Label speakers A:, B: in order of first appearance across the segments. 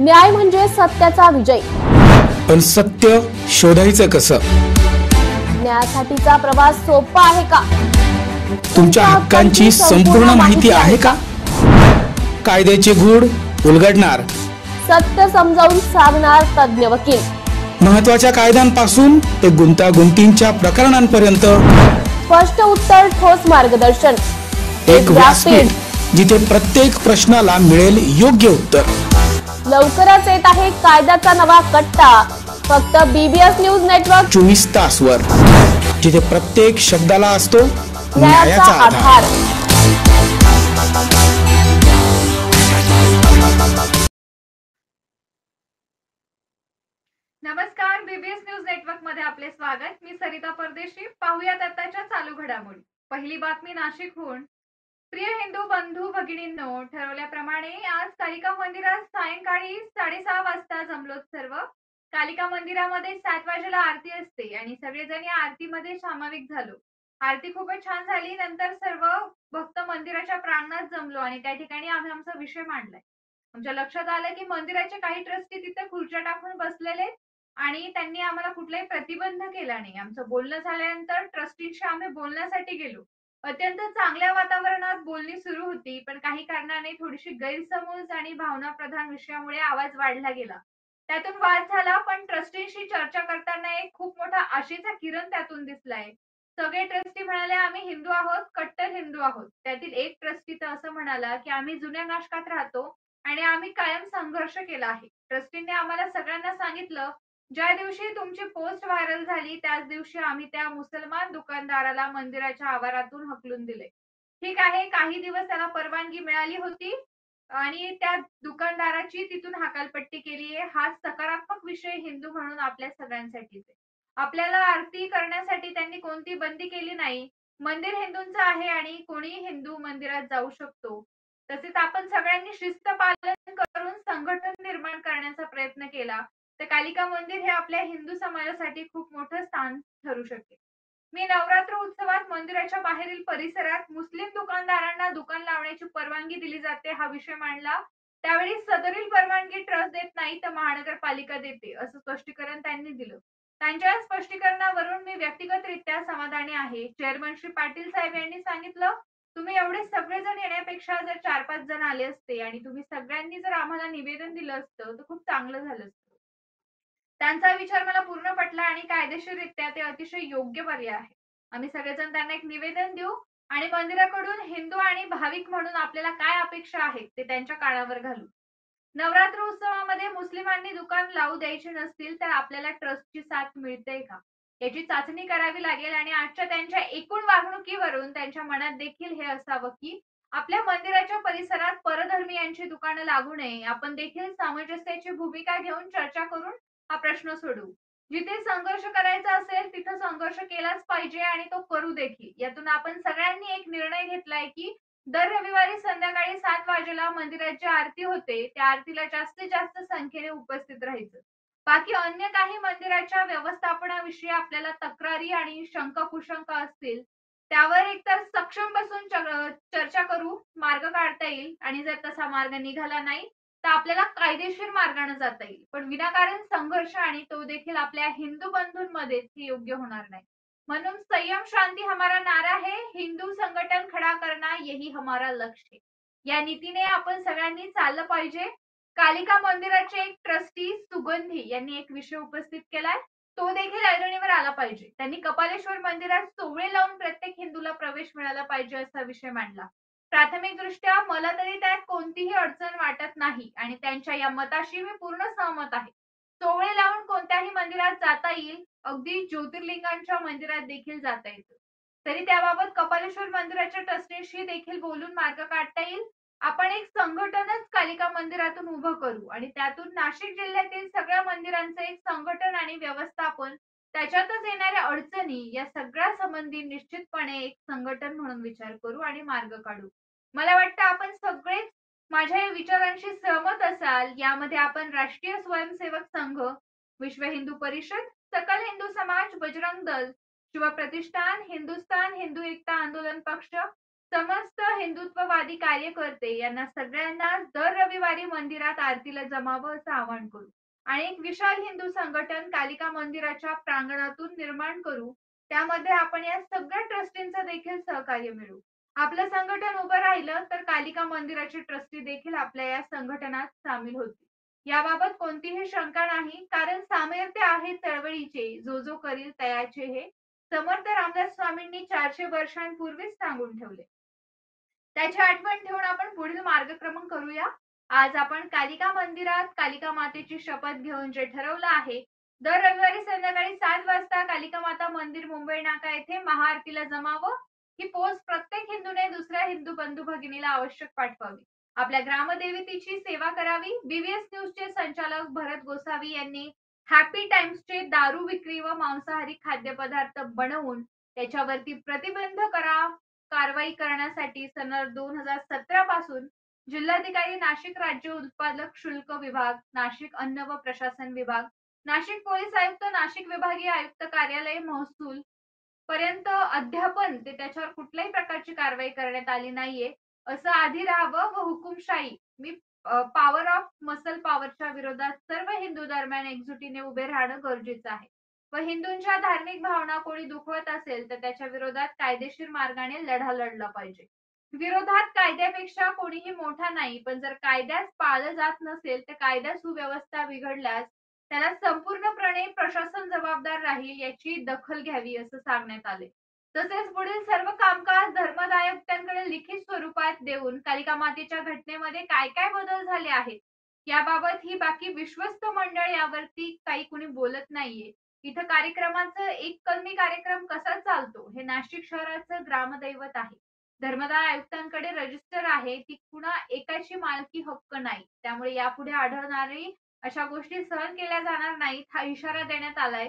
A: न्याय म्हणजे सत्याचा विजय.
B: पण सत्य शोधायचं कसं?
A: न्यायासाठीचा प्रवास सोपा आहे का?
B: तुमच्या हक्कांची संपूर्ण माहिती आहे का? कायद्याचे गूढ उलगडणार,
A: सत्य समजावून सांगणार तज्ञ वकील.
B: महत्त्वाच्या कायद्यांपासून ते गुंतागुंतींच्या प्रकरणांपर्यंत
A: स्पष्ट उत्तर, ठोस मार्गदर्शन.
B: एक व्यासपीठ जिथे प्रत्येक प्रश्नाला मिळेल योग्य उत्तर.
A: लवकरच येत आहे कायद्याचा नवा कट्टा, फक्त BBS न्यूज नेटवर्क
B: 24 तासवर, जिथे प्रत्येक शब्दाला असतो
A: न्यायाचा आधार.
C: नमस्कार, BBS न्यूज नेटवर्क मध्ये आपले स्वागत. मी सरिता परदेशी. पाहूयात आताच्या चालू घडामोडी. पहिली बातमी नाशिकहून. प्रिय हिंदू बंधू भगिनींनो, ठरवल्याप्रमाणे आज कालिका मंदिरात सायंकाळी 6:30 वाजता जमलोत सर्व. कालिका मंदिरामध्ये 7 वाजेला आरती असते आणि सगळेजण या आरतीमध्ये सामाविक झालो. आरती खूपच छान झाली. नंतर सर्व भक्त मंदिराच्या प्रांगणात जमलो आणि त्या ठिकाणी आम्ही आमचा विषय मांडलाय. आमच्या लक्षात आलं की मंदिराचे काही ट्रस्टी तिथे खुर्च्या टाकून बसलेले आणि त्यांनी आम्हाला कुठलाही प्रतिबंध केला नाही. आमचं बोलणं झाल्यानंतर ट्रस्टींशी आम्ही बोलण्यासाठी गेलो. अत्यंत चांगल्या वातावरणात बोलणी सुरू होती, पण काही कारणाने थोडीशी गैरसमज आणि भावनाप्रधान विषयामुळे आवाज वाढला गेला. त्यातून वाद झाला, पण ट्रस्टींशी चर्चा करताना एक खूप मोठा आशेचा किरण त्यातून दिसलाय. सगळे ट्रस्टी म्हणाले आम्ही हिंदू आहोत, कट्टर हिंदू आहोत. त्यातील एक ट्रस्टी तर असं म्हणाला की आम्ही जुन्या नाशकात राहतो आणि आम्ही कायम संघर्ष केला आहे. ट्रस्टींनी आम्हाला सगळ्यांना सांगितलं, ज्या दिवशी तुमची पोस्ट व्हायरल झाली त्याच दिवशी आम्ही त्या मुसलमान दुकानदाराला मंदिराच्या आवारातून हकलून दिले. ठीक आहे, काही दिवस त्याला परवानगी मिळाली होती आणि त्या दुकानदाराची तिथून हकालपट्टी केली आहे. हा सकारात्मक विषय हिंदू म्हणून आपल्या सगळ्यांसाठीच आहे. आपल्याला आरती करण्यासाठी त्यांनी कोणती बंदी केली नाही. मंदिर हिंदूंचं आहे आणि कोणीही हिंदू मंदिरात जाऊ शकतो. तसेच आपण सगळ्यांनी शिस्त पालन करून संघटन निर्माण करण्याचा प्रयत्न केला तर कालिका मंदिर हे आपल्या हिंदू समाजासाठी खूप मोठं स्थान ठरू शकेल. मी नवरात्र उत्सवात मंदिराच्या बाहेरील परिसरात मुस्लिम दुकानदारांना दुकान लावण्याची परवानगी दिली जाते हा विषय मांडला. त्यावेळी सदरील परवानगी ट्रस्ट देत नाही तर महानगरपालिका देते असं स्पष्टीकरण त्यांनी दिलं. त्यांच्या स्पष्टीकरणावरून मी व्यक्तिगतरित्या समाधानी आहे. चेअरमन श्री पाटील साहेब यांनी सांगितलं, तुम्ही एवढे सगळेजण येण्यापेक्षा जर 4-5 जण आले असते आणि तुम्ही सगळ्यांनी जर आम्हाला निवेदन दिलं असतं तर खूप चांगलं झालं असतं. त्यांचा विचार मला पूर्ण पटला आणि कायदेशीररित्या ते अतिशय योग्य पर्याय आहे. आम्ही सगळेजण त्यांना एक निवेदन देऊ आणि मंदिराकडून हिंदू आणि भाविक म्हणून आपल्याला काय अपेक्षा आहेत ते त्यांच्या कानावर घालू. नवरात्र उत्सवामध्ये मुस्लिमांनी दुकान लावू द्यायची नसतील तर आपल्याला ट्रस्टची साथ मिळते का याची चाचणी करावी लागेल आणि आजच्या त्यांच्या एकूण वागणुकीवरून त्यांच्या मनात देखील हे असावं की आपल्या मंदिराच्या परिसरात परधर्मीयांची दुकानं लागू नये. आपण देखील सामंजस्याची भूमिका घेऊन चर्चा करून हा प्रश्न सोडवू. जिथे संघर्ष करायचा असेल तिथं संघर्ष केलाच पाहिजे आणि तो करू देखील. यातून आपण सगळ्यांनी एक निर्णय घेतलाय की दर रविवारी संध्याकाळी 7 वाजेला मंदिरात जी आरती होते त्या आरतीला जास्तीत जास्त संख्येने उपस्थित राहायचं. बाकी अन्य काही मंदिराच्या व्यवस्थापनाविषयी आपल्याला तक्रारी आणि शंका कुशंका असतील त्यावर एकतर सक्षम बसून चर्चा करू, मार्ग काढता येईल आणि जर तसा मार्ग निघाला नाही तर आपल्याला कायदेशीर मार्गाने जाता येईल. पण विनाकारण संघर्ष आणि तो देखील आपल्या हिंदू बंधूंमध्ये हे योग्य होणार नाही. म्हणून संयम शांती हमारा नारा है, हिंदू संघटन खडा करना यही हमारा लक्ष्य है. या नीतीने आपण सगळ्यांनी चाललं पाहिजे. कालिका मंदिराचे एक ट्रस्टी सुगंधी यांनी एक विषय उपस्थित केलाय, तो देखील ऐरणीवर आला पाहिजे. त्यांनी कपालेश्वर मंदिरात सोवळे लावून प्रत्येक हिंदूला प्रवेश मिळाला पाहिजे असा विषय मांडला. प्राथमिक दृष्ट्या मला तरी त्यात कोणतीही अडचण वाटत नाही आणि त्यांच्या या मताशी मी पूर्ण सहमत आहे. सोवळे लावून कोणत्याही मंदिरात जाता येईल, अगदी ज्योतिर्लिंगांच्या मंदिरात देखील जाता येतं. तरी त्याबाबत कपालेश्वर मंदिराच्या ट्रस्टीशी देखील बोलून मार्ग काढता येईल. आपण एक संघटनच कालिका मंदिरातून उभं करू आणि त्यातून नाशिक जिल्ह्यातील सगळ्या मंदिरांचं एक संघटन आणि व्यवस्थापन, त्याच्यातच येणाऱ्या अडचणी या सगळ्या संबंधी निश्चितपणे एक संघटन म्हणून विचार करू आणि मार्ग काढू. मला वाटतं आपण सगळेच माझ्या या विचारांशी सहमत असाल. यामध्ये आपण राष्ट्रीय स्वयंसेवक संघ, विश्व हिंदू परिषद, सकल हिंदू समाज, बजरंग दल, शिवप्रतिष्ठान, हिंदुस्थान हिंदू एकता आंदोलन पक्ष, समस्त हिंदुत्ववादी कार्यकर्ते यांना सगळ्यांना दर रविवारी मंदिरात आरतीला जमावं असं आवाहन करू आणि एक विशाल हिंदू संघटन कालिका मंदिराच्या प्रांगणातून निर्माण करू. त्यामध्ये आपण या सगळ्या ट्रस्टींचं देखील सहकार्य मिळवू. आपलं संघटन उभं राहिलं तर कालिका मंदिराचे ट्रस्टी देखील आपल्या या संघटनात सामील होतील. याबाबत कोणतीही शंका नाही, कारण सामर्थ्य आहे चळवळीचे, जो जो करील तयाचे हे समर्थ रामदास स्वामींनी 400 वर्षांपूर्वीच सांगून ठेवले. त्याची आठवण ठेवून आपण पुढील मार्गक्रमण करूया. आज आपण कालिका मंदिरात कालिका मातेची शपथ घेऊन जे ठरवलं आहे, दर रविवारी संध्याकाळी 7 वाजता कालिका माता मंदिर मुंबई नाका येथे महाआरतीला जमावं. ही पोस्ट प्रत्येक हिंदूने दुसऱ्या हिंदू बंधू भगिनीला आवश्यक पाठवावी. आपल्या ग्रामदेवतेची सेवा करावी. बीबीएस न्यूजचे संचालक भरत गोसावी यांनी हॅपी टाइम्सचे दारू विक्री व मांसाहारी खाद्यपदार्थ बनवून त्याच्यावरती प्रतिबंध कारवाई करण्यासाठी सन 2017 पासून जिल्हाधिकारी, नाशिक राज्य उत्पादक शुल्क विभाग, नाशिक अन्न व प्रशासन विभाग, नाशिक पोलीस आयुक्त, नाशिक विभागीय आयुक्त कार्यालय, महसूल पर्यंत अद्यापन ते त्याच्यावर कुठल्याही प्रकारची कारवाई करण्यात आली नाहीये असं आधी राहावं व हुकुमशाही पॉवर ऑफ मसल पॉवरच्या विरोधात सर्व हिंदू दरम्यान एकजुटीने उभे राहणं गरजेचं आहे व हिंदूंच्या धार्मिक भावना कोणी दुखवत असेल तर त्याच्या विरोधात कायदेशीर मार्गाने लढा लढला पाहिजे. विरोधात कायद्यापेक्षा कोणीही मोठा नाही, पण जर कायद्यास पाळलं जात नसेल तर कायदा सुव्यवस्था बिघडल्यास त्याला संपूर्णपणे प्रशासन जबाबदार राहील याची दखल घ्यावी असं सांगण्यात आले. तसेच पुढील सर्व कामकाज धर्मदायकत्यांकडे लिखित स्वरूपात देऊन कालिका मातेच्या घटनेमध्ये काय काय बदल झाले आहेत याबाबत ही बाकी विश्वस्त मंडळ यावरती काही कुणी बोलत नाहीये. इथं कार्यक्रमाचं एक कलमी कार्यक्रम कसा चालतो हे नाशिक शहराचं ग्रामदैवत आहे. धर्मदाय आयुक्तांकडे रजिस्टर आहे, ती कुणा एकाची मालकी हक्क नाही. त्यामुळे यापुढे आढळणारी अशा गोष्टी सहन केल्या जाणार नाहीत हा इशारा देण्यात आलाय.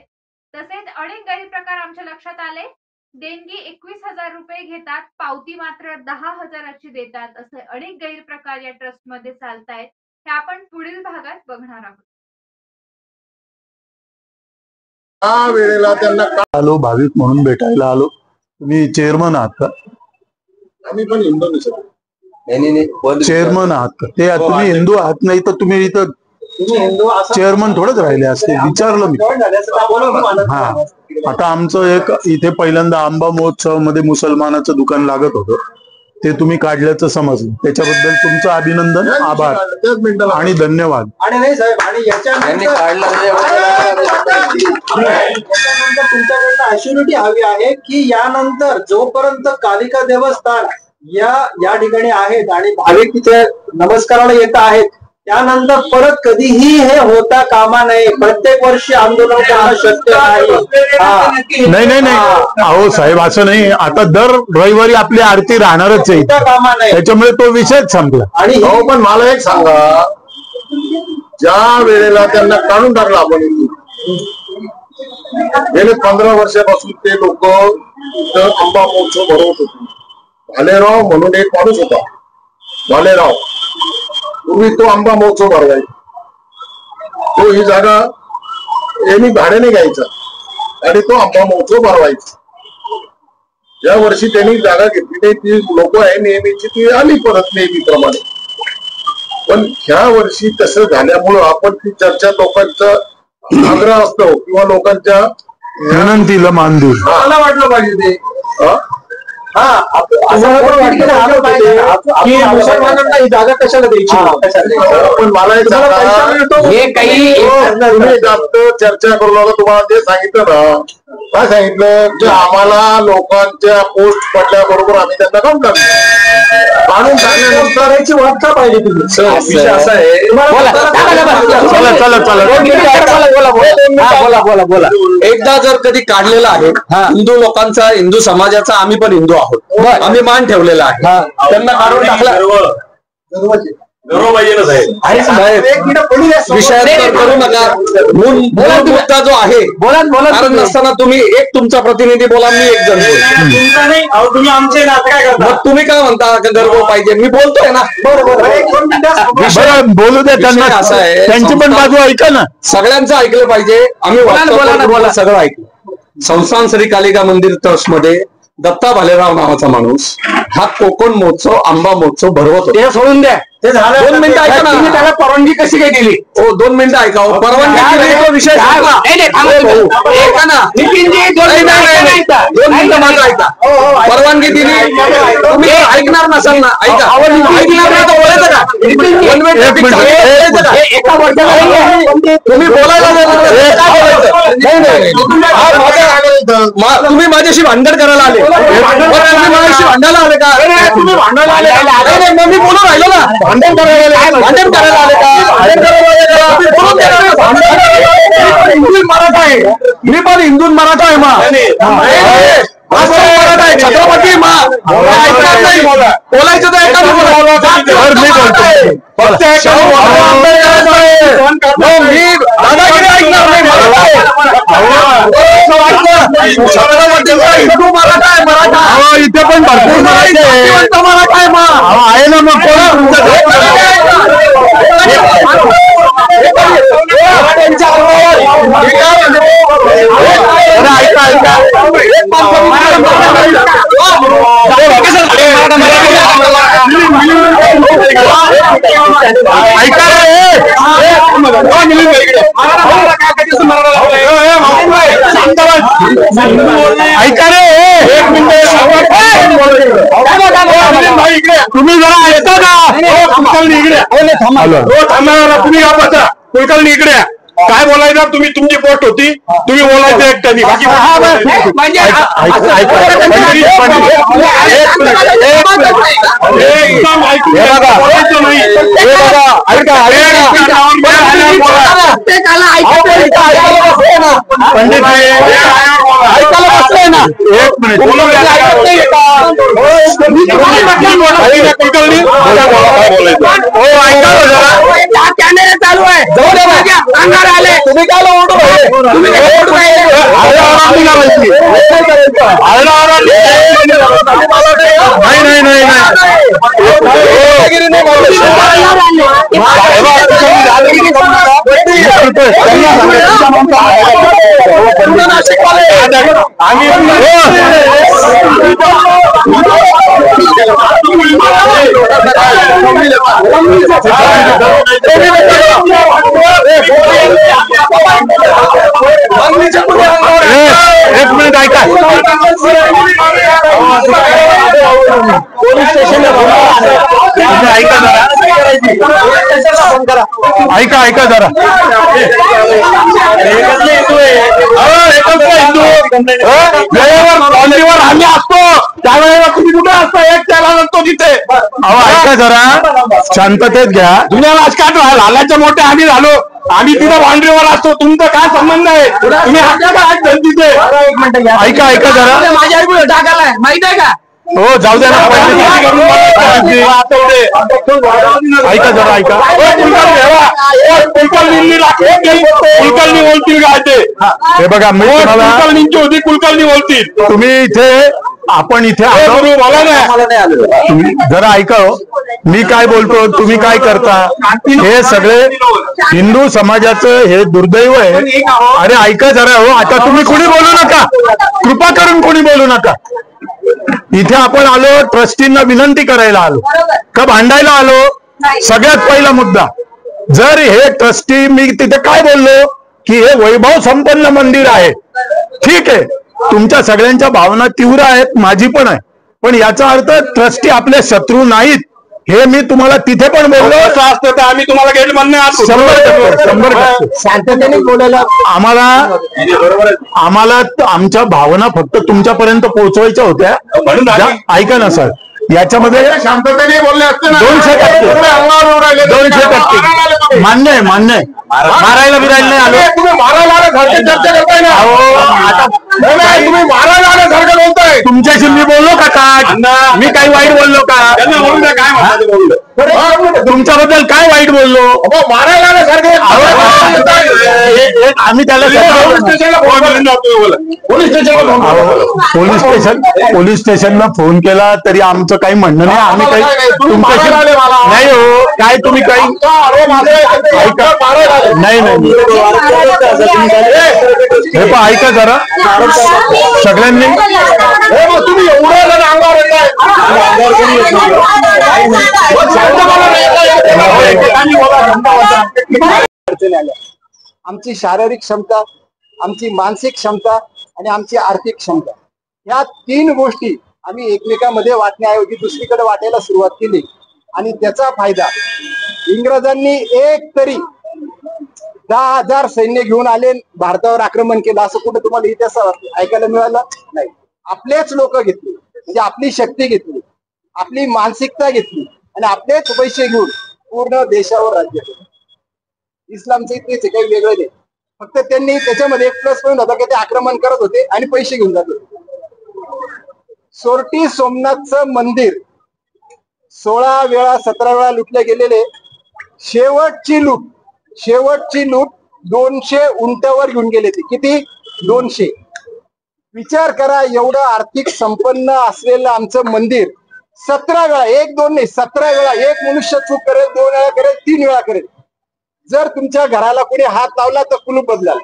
C: तसेच अनेक गैरप्रकार आमच्या लक्षात आले. देणगी 21,000 रुपये घेतात, पावती मात्र 10,000ची देतात, असे अनेक गैरप्रकार या ट्रस्ट मध्ये चालतायत. हे आपण पुढील भागात बघणार आहोत.
D: वेळेला त्यांना
E: आलो, भाविक म्हणून भेटायला आलो. तुम्ही चेअरमन आहात का?
D: आम्ही पण हिंदू
E: चेअरमन आहात का? ते तुम्ही हिंदू आहात नाही तर तुम्ही इथं चेअरमन थोडंच राहिले असते, विचारलं मी. हा, आता आमचं एक इथे पहिल्यांदा आंबा महोत्सव मध्ये मुसलमानाचं दुकान लागत होतं, ते तुम्ही काढल्याचं समजलं. त्याच्याबद्दल तुमचं अभिनंदन, आभार आणि धन्यवाद.
F: तुमच्याकडनं अश्युरिटी हवी आहे की यानंतर जोपर्यंत कालिका देवस्थान या ठिकाणी आहेत आणि भाविक तिथे नमस्काराला येत आहेत, त्यानंतर परत कधीही हे होता कामा नये. प्रत्येक वर्षी आंदोलन करणं शक्य
E: नाही. नाही अहो साहेब, असं नाही. आता दर रविवारी आपली आरती राहणारच आहे,
F: कामा नये.
E: त्याच्यामुळे तो विषयच संपला.
F: आणि
D: पण मला एक सांगा, ज्या वेळेला त्यांना काढून टाकलं आपण गेले 15 वर्षापासून ते लोक आंबा महोत्सव भरवत होते. भालेराव म्हणून एक माणूस होता, भालेराव, पूर्वी तो आंबा महोत्सव भरवायचा. तो ही जागा यांनी भाड्याने घ्यायचा आणि तो आंबा महोत्सव भरवायचा. ज्या वर्षी त्यांनी जागा घेतली ती लोक आहे नेहमीची ती आली परत नेहमीप्रमाणे. पण ह्या वर्षी तसं झाल्यामुळं आपण ती चर्चा लोकांचा आग्रह असतो किंवा लोकांच्या
E: विनंतीला मान देऊ
F: मला वाटलं पाहिजे ते मुसलमानांना ही जागा कशाला द्यायची.
D: पण मला जास्त चर्चा करू नका. तुम्हाला ते सांगितलं ना, काय सांगितलं की आम्हाला लोकांच्या पोस्ट पडल्याबरोबर आम्ही त्यांना काढून टाकतो. काढून टाकल्यानंतर
F: वाट का पाहिजे तुम्ही.
D: विषय असा आहे,
F: बोला.
G: एकदा जर कधी काढलेला आहे हिंदू लोकांचा, हिंदू समाजाचा, आम्ही पण हिंदू आहोत, आम्ही मान ठेवलेला आहे, त्यांना काढून टाकला विषयात करू नका. मूळ मुद्दा जो आहे, कारण नसताना तुम्ही एक तुमचा प्रतिनिधी बोला, मी एक जण बोलतो.
F: तुम्ही आमचे
G: मग तुम्ही काय म्हणता गर्व पाहिजे? मी बोलतोय ना,
E: बोलू द्या त्यांना.
G: असं आहे,
E: त्यांची पण बाजू ऐका ना,
G: सगळ्यांचं ऐकलं पाहिजे. आम्ही सगळं ऐकलं. संस्थान श्री कालिका मंदिर ट्रस्ट मध्ये दत्ता भालेराव नावाचा माणूस हा कोकण महोत्सव आंबा महोत्सव भरवत होता.
F: ते सोडून द्या, ते झालं.
G: 2 मिनिटं ऐका ना.
F: तुम्ही त्याला परवानगी कशी काय दिली?
G: हो 2 मिनिटं ऐका. परवानगी दिली तो विषय संपला. ऐका ना. 2 मिनिटं माझं ऐका. परवानगी दिली तुम्ही ऐकणार नसाल ना. ऐका. ऐकणार नाही तर बोलायचं का? 1 मिनिट बोलायचं का?
F: एका वर्षाला
G: तुम्ही बोलायला तुम्ही माझ्याशी भांडण करायला आले. तुम्ही माझ्याशी भांडायला आले का?
F: तुम्ही भांडायला आले.
G: नाही, मग मी बोलून राहिलो ना. भांडण करायला आले का? हिंदू मराठा आहे. मी पण हिंदू मराठा आहे. मराठा आहे, छत्रपती ऐकणार नाही. बोलायचं तर एका मी दादागिरी ऐकणार नाही. हिंदू मराठा आहे. मराठा इथे पण भरपूर मराठा आहे ना. मग ऐका रे. एक मिनिट तुम्ही जरा येता का? कुलकर्णी इकडे थांबा. तुम्ही का बसा? कुलकर्णी इकडे काय बोलायचं? तुम्ही तुमची पोस्ट होती, तुम्ही बोलायचं एकट्यानी. बाकी पंडित ऐकायला बसलंय ना. एक मिनिट कुलकर्णी हो ऐका कॅमेरा चालू आहे. आले तुम्ही काय एक मिनिट ऐका. पोलीस स्टेशनला ऐका जरा. कॉलनीवर आम्ही असतो त्यावेळेला तुम्ही कुठे असता? एक त्याला नसतो तिथे. ऐका जरा, शांततेत घ्या. जुन्या राजकारण लालाच्या मोठे आम्ही झालो. आम्ही तिथं बाउंड्रीवर असतो. तुमचा काय संबंध आहे? तुम्ही हात तिथे. ऐका जरा. माझ्या टाकायला माहित आहे का? हो जाऊ द्या ना. ऐका जरा ऐका. कुलकर्णी बोलतील काय ते? हे बघा मी कुलकर्णींची होती, कुलकर्णी बोलतील. तुम्ही इथे आपण इथे बोला ना. तुम्ही जरा ऐका. मी काय बोलतो तुम्ही काय करता? हे सगळे हिंदू समाजाचं हे दुर्दैव आहे. अरे ऐका जरा. हो आता तुम्ही कोणी बोलू नका. कृपा करून कोणी बोलू नका. इथे आपण आलो ट्रस्टींना विनंती करायला आलो का भांडायला आलो? सगळ्यात पहिला मुद्दा, जर हे ट्रस्टी मी तिथे काय बोललो की हे वैभव संपन्न मंदिर आहे, ठीक आहे, तुमच्या सगळ्यांच्या भावना तीव्र आहेत, माझी पण आहे, पण याचा अर्थ ट्रस्टी आपले शत्रू नाहीत हे मी तुम्हाला तिथे पण बोललो. असं असतं तर आम्ही तुम्हाला गेट म्हणणे 100% शांततेने बोलायला आम्हाला आमच्या भावना फक्त तुमच्यापर्यंत पोहोचवायच्या होत्या. ऐका ना सर, याच्यामध्ये शांततेने बोलले असते ना. 200% मान्य आहे. मारायला बिरायला नाही आलो. तुम्ही मारायला आल्यासारखे चर्चा करताय ना. आता तुम्ही मारायला आल्यासारखं बोलताय. तुमच्याशी मी बोललो का? मी काही वाईट बोललो का? काय म्हणतात तुमच्याबद्दल काय वाईट बोललो?
D: मारायला आल्यासारखे
G: आम्ही त्याला पोलीस स्टेशनला फोन केला तरी आमचं काही म्हणणं नाही. आम्ही काही तुमच्याशी नाही हो, काय तुम्ही काही नाही नाही हे पण ऐका जरा सगळ्यांनी.
D: तुम्ही एवढं
F: आमची शारीरिक क्षमता, आमची मानसिक क्षमता आणि आमची आर्थिक क्षमता, या 3 गोष्टी आम्ही एकमेकांमध्ये वाटण्याऐवजी दुसरीकडे वाटायला सुरुवात केली. आणि त्याचा फायदा इंग्रजांनी एक तरी 10,000 सैन्य घेऊन आले, भारतावर आक्रमण केलं, असं कुठं तुम्हाला इतिहासात ऐकायला मिळालं नाही. आपलेच लोक घेतले, म्हणजे आपली शक्ती घेतली, आपली मानसिकता घेतली आणि आपलेच पैसे घेऊन पूर्ण देशावर राज्य केलं. इस्लामचं इतकेच काही वेगळं नाही, फक्त त्यांनी त्याच्यामध्ये एक प्लस पॉईंट होता की ते आक्रमण करत होते आणि पैसे घेऊन जात होते. सोरटी सोमनाथचं मंदिर 16 वेळा 17 वेळा लुटले गेलेले. शेवटची लूट 200 उंटावर घेऊन गेले ते. किती? 200. विचार करा, एवढं आर्थिक संपन्न असलेलं आमचं मंदिर 17 वेळा, 1-2 नाही 17 वेळा, एक मनुष्य चूक करेल, 2 वेळा करेल, 3 वेळा करेल. जर तुमच्या घराला कोणी हात लावला तर कुलूप बदलाल,